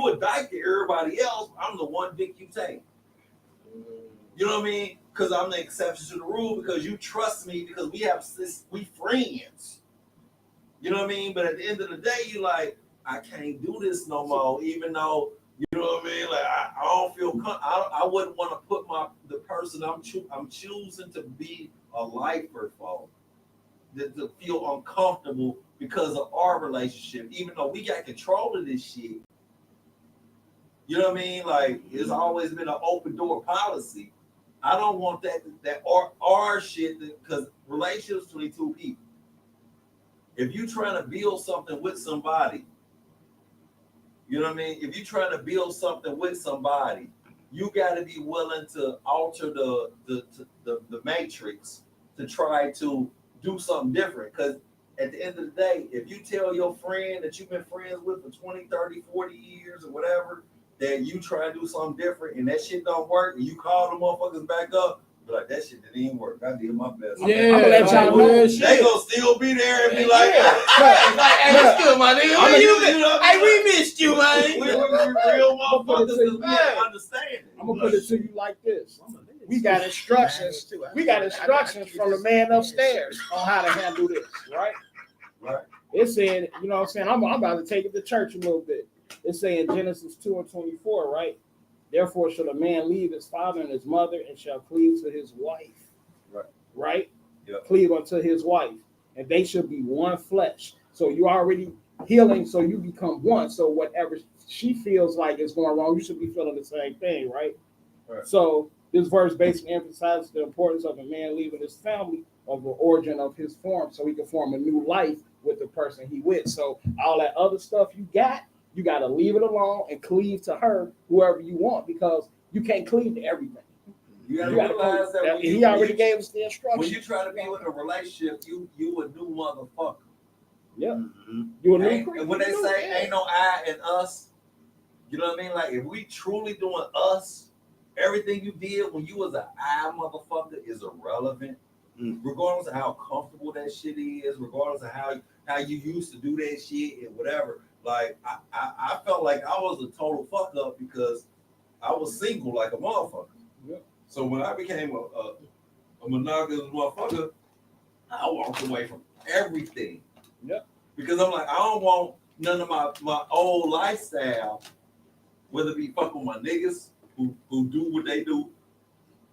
N: a dyke to everybody else. I'm the one dick you take. You know what I mean? Because I'm the exception to the rule because you trust me because we friends. You know what I mean? But at the end of the day, you like, I can't do this no more, even though, you know what I mean? Like I don't feel I wouldn't want to put the person I'm choosing to be a lifer for. To feel uncomfortable because of our relationship, even though we got control of this shit. You know what I mean? Like it's always been an open door policy. I don't want that our shit because relationships between two people. If you're trying to build something with somebody, you know what I mean? If you're trying to build something with somebody, you got to be willing to alter the matrix to try to do something different. Because at the end of the day, if you tell your friend that you've been friends with for 20, 30, 40 years or whatever, that you try to do something different and that shit don't work, and you call the motherfuckers back up, be like, that shit didn't even work. I did my best.
H: Yeah, I'm gonna let y'all know.
N: They gonna still be there and be like,
H: hey, what's good, my nigga? Where you been? Hey, we missed you, man.
N: We real motherfuckers, man. Understand.
G: I'm gonna put it to you like this. We got instructions. We got instructions from the man upstairs on how to handle this, right?
N: Right.
G: It's saying, you know what I'm saying? I'm about to take it to church a little bit. It's saying Genesis 2:24, right? Therefore shall a man leave his father and his mother and shall cleave to his wife.
N: Right.
G: Right?
N: Yep.
G: Cleave unto his wife. And they shall be one flesh. So you already healing, so you become one. So whatever she feels like is going wrong, you should be feeling the same thing, right?
N: Right.
G: So this verse basically emphasizes the importance of a man leaving his family of the origin of his form so he can form a new life with the person he with. So all that other stuff you got to leave it alone and cleave to her, whoever you want, because you can't cleave to everything.
N: You gotta realize that
G: he already gave us the instructions.
N: When you try to be in a relationship, you a new motherfucker.
G: Yeah.
N: Mm-hmm.
G: You a new
N: and when they say ain't no I in us, you know what I mean? Like if we truly doing us, everything you did when you was an I motherfucker is irrelevant. Regardless of how comfortable that shit is, regardless of how you used to do that shit and whatever. Like I felt like I was a total fuck up because I was single like a motherfucker.
G: Yeah.
N: So when I became a monogamous motherfucker, I walked away from everything.
G: Yeah.
N: Because I'm like, I don't want none of my old lifestyle, whether it be fucking with my niggas who do what they do,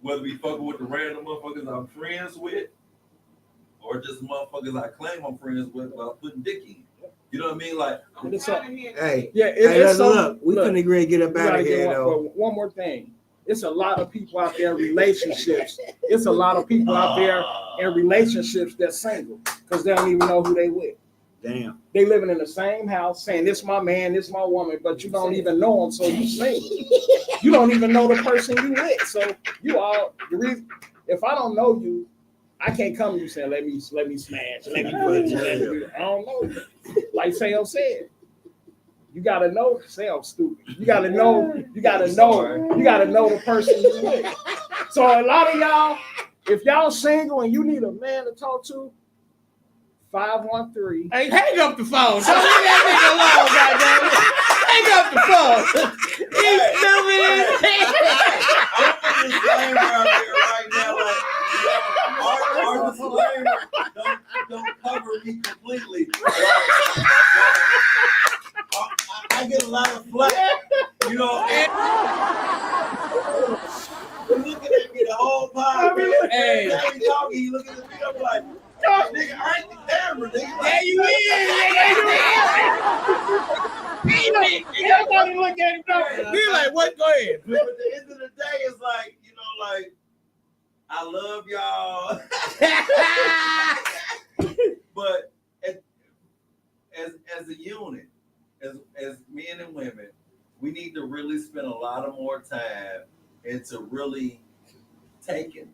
N: whether it be fucking with the random motherfuckers I'm friends with, or just motherfuckers I claim I'm friends with while putting dick in. You know what I mean? Like,
F: Hey,
H: it's
F: look, we couldn't agree to get up out of here though.
G: One more thing. It's a lot of people out there in relationships. It's a lot of people out there in relationships that's single because they don't even know who they with.
F: Damn.
G: They living in the same house saying, this my man, this my woman, but you don't even know them, so you single. You don't even know the person you with. So you all, if I don't know you, I can't come to you saying, let me smash, let me put you. I don't know you. Like Sam said. You gotta know. Sam stupid. You gotta know the person you with. So a lot of y'all, if y'all single and you need a man to talk to, 513.
H: Hey, hang up the phone. Don't leave that nigga alone, goddammit. Hang up the phone. He's stupid.
N: I'm putting a disclaimer out here right now. Like, our disclaimer don't cover me completely. I get a lot of flack, you know. You're looking at me the whole time. Hey, talking, you looking at me, I'm like, gosh, nigga, I ain't the camera, nigga.
H: There you is, nigga. Everybody look at him. Be like, what? Go ahead.
N: But at the end of the day, it's like, you know, like, I love y'all. But as a unit, as men and women, we need to really spend a lot of more time into really taking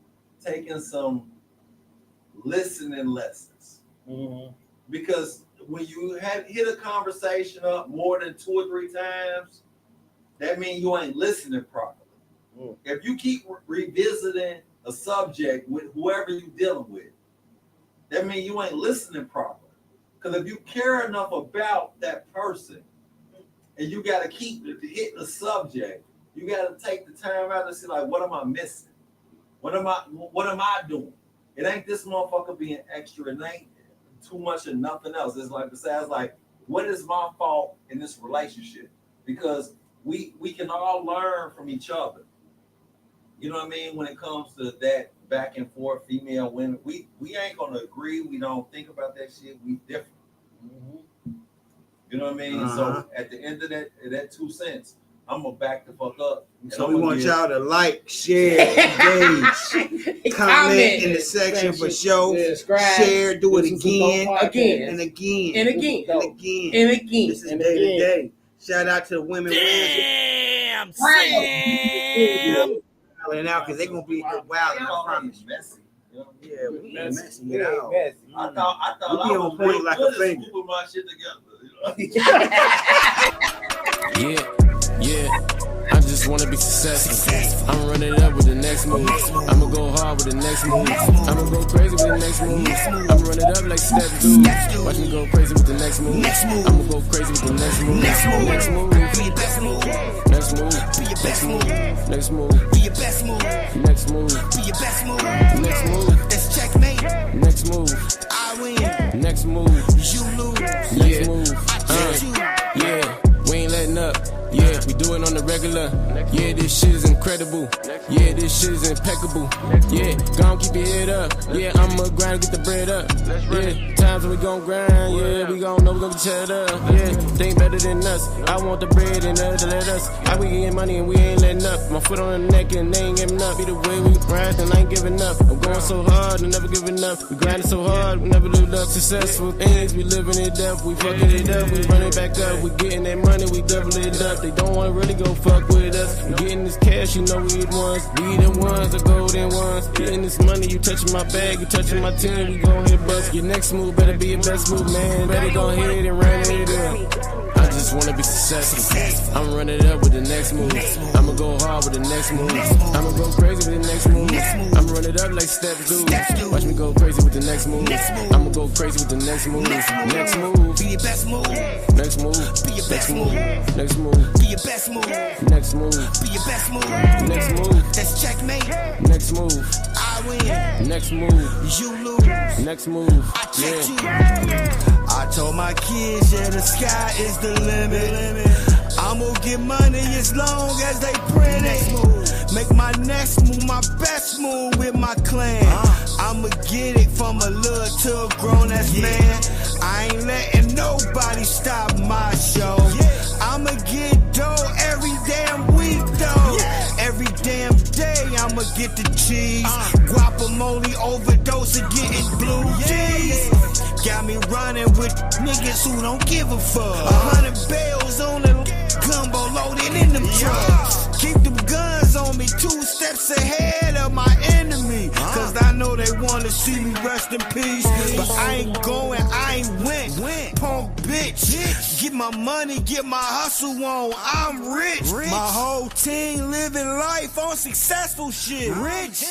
N: some listening lessons. Mm-hmm. Because when you hit a conversation up more than 2 or 3 times, that means you ain't listening properly. Mm. If you keep revisiting a subject with whoever you're dealing with, that means you ain't listening properly. Because if you care enough about that person and you got to keep hitting the subject, you got to take the time out to see, like, what am I missing? What am I doing? It ain't this motherfucker being extra. It ain't too much of nothing else. It's like, besides, like, what is my fault in this relationship? Because we can all learn from each other. You know what I mean? When it comes to that back and forth, female, women, we ain't gonna agree. We don't think about that shit. We different. Mm-hmm. You know what I mean? Uh-huh. So at the end of that 2 cents, I'm gonna back the fuck up.
F: So we want y'all to like, share, engage, comment in the section for show, share, do it again. This is day to day. Shout out to the women. Damn, Sam. Now because they're gonna be wild. I promise. Messy. Yeah, we ain't messy. You know.
N: I thought
F: we be on point like a finger.
N: Put my shit together.
O: Yeah. I just wanna be successful. I'm running it up with the next move. I'ma go hard with the next move. I'ma go crazy with the next move. I'ma run it up like step 2. Watch me go crazy with the next move. I'ma go crazy with the next move. Next move. Be your best move. Next move. Be your best move. Next move. Be your best move. Next move. Be your best move. Next move. That's checkmate. Next move. I win. Next move. You lose. Next move. Yeah. We ain't letting up. Yeah, we do it on the regular. Yeah, this shit is incredible. Yeah, this shit is impeccable. Yeah, gon' keep your head up. Yeah, I'ma grind, get the bread up. Yeah, times when we gon' grind. Yeah, we gon' know we gon' be teared up. Yeah, they ain't better than us. I want the bread and others to let us. I be getting money and we ain't letting up. My foot on the neck and they ain't giving up. Be the way we grind and I ain't giving up. I'm going so hard and never giving up. We grinding so hard, we never lived up. Successful things, we living it up. We fucking it up, we running back up. We getting that money, we doubling it up. They don't wanna really go fuck with us. We getting this cash, you know we the ones. We the ones, the golden ones. Getting this money, you touching my bag, you touching my team. We gon' hit bust. Your next move better be your best move, man. Better go ahead and run it up. I just wanna be successful. I'ma run it up with the next move. I'ma go hard with the next move. I'ma go crazy with the next move. I'ma run it up like step 2. Watch me go crazy with the next move. I'ma go crazy with the next move. Next move. Be your best move. Next move. Be your best move. Next move. Be your best move. Next move. Be your best move. Next move. That's checkmate. Next move. I win. Next move. You lose. Next move. I checked you.
B: I told my kids, yeah, the sky is the limit. I I'm gonna get money as long as they print it. Make my next move my best move with my clan. I'ma get it from a little to a grown-ass man. I ain't letting nobody stop my show. I'ma get dough every damn week though. Every damn day I'ma get the cheese. Guacamole overdose of getting blue cheese. Got me running with niggas who don't give a fuck. 100 bales on the gumbo loaded in them trucks. Keep them guns on me 2 steps ahead of my enemy. Cause I know they wanna see me rest in peace. But I ain't going, I ain't went. Punk bitch. Get my money, get my hustle on. I'm rich. My whole team living life on successful shit. Rich.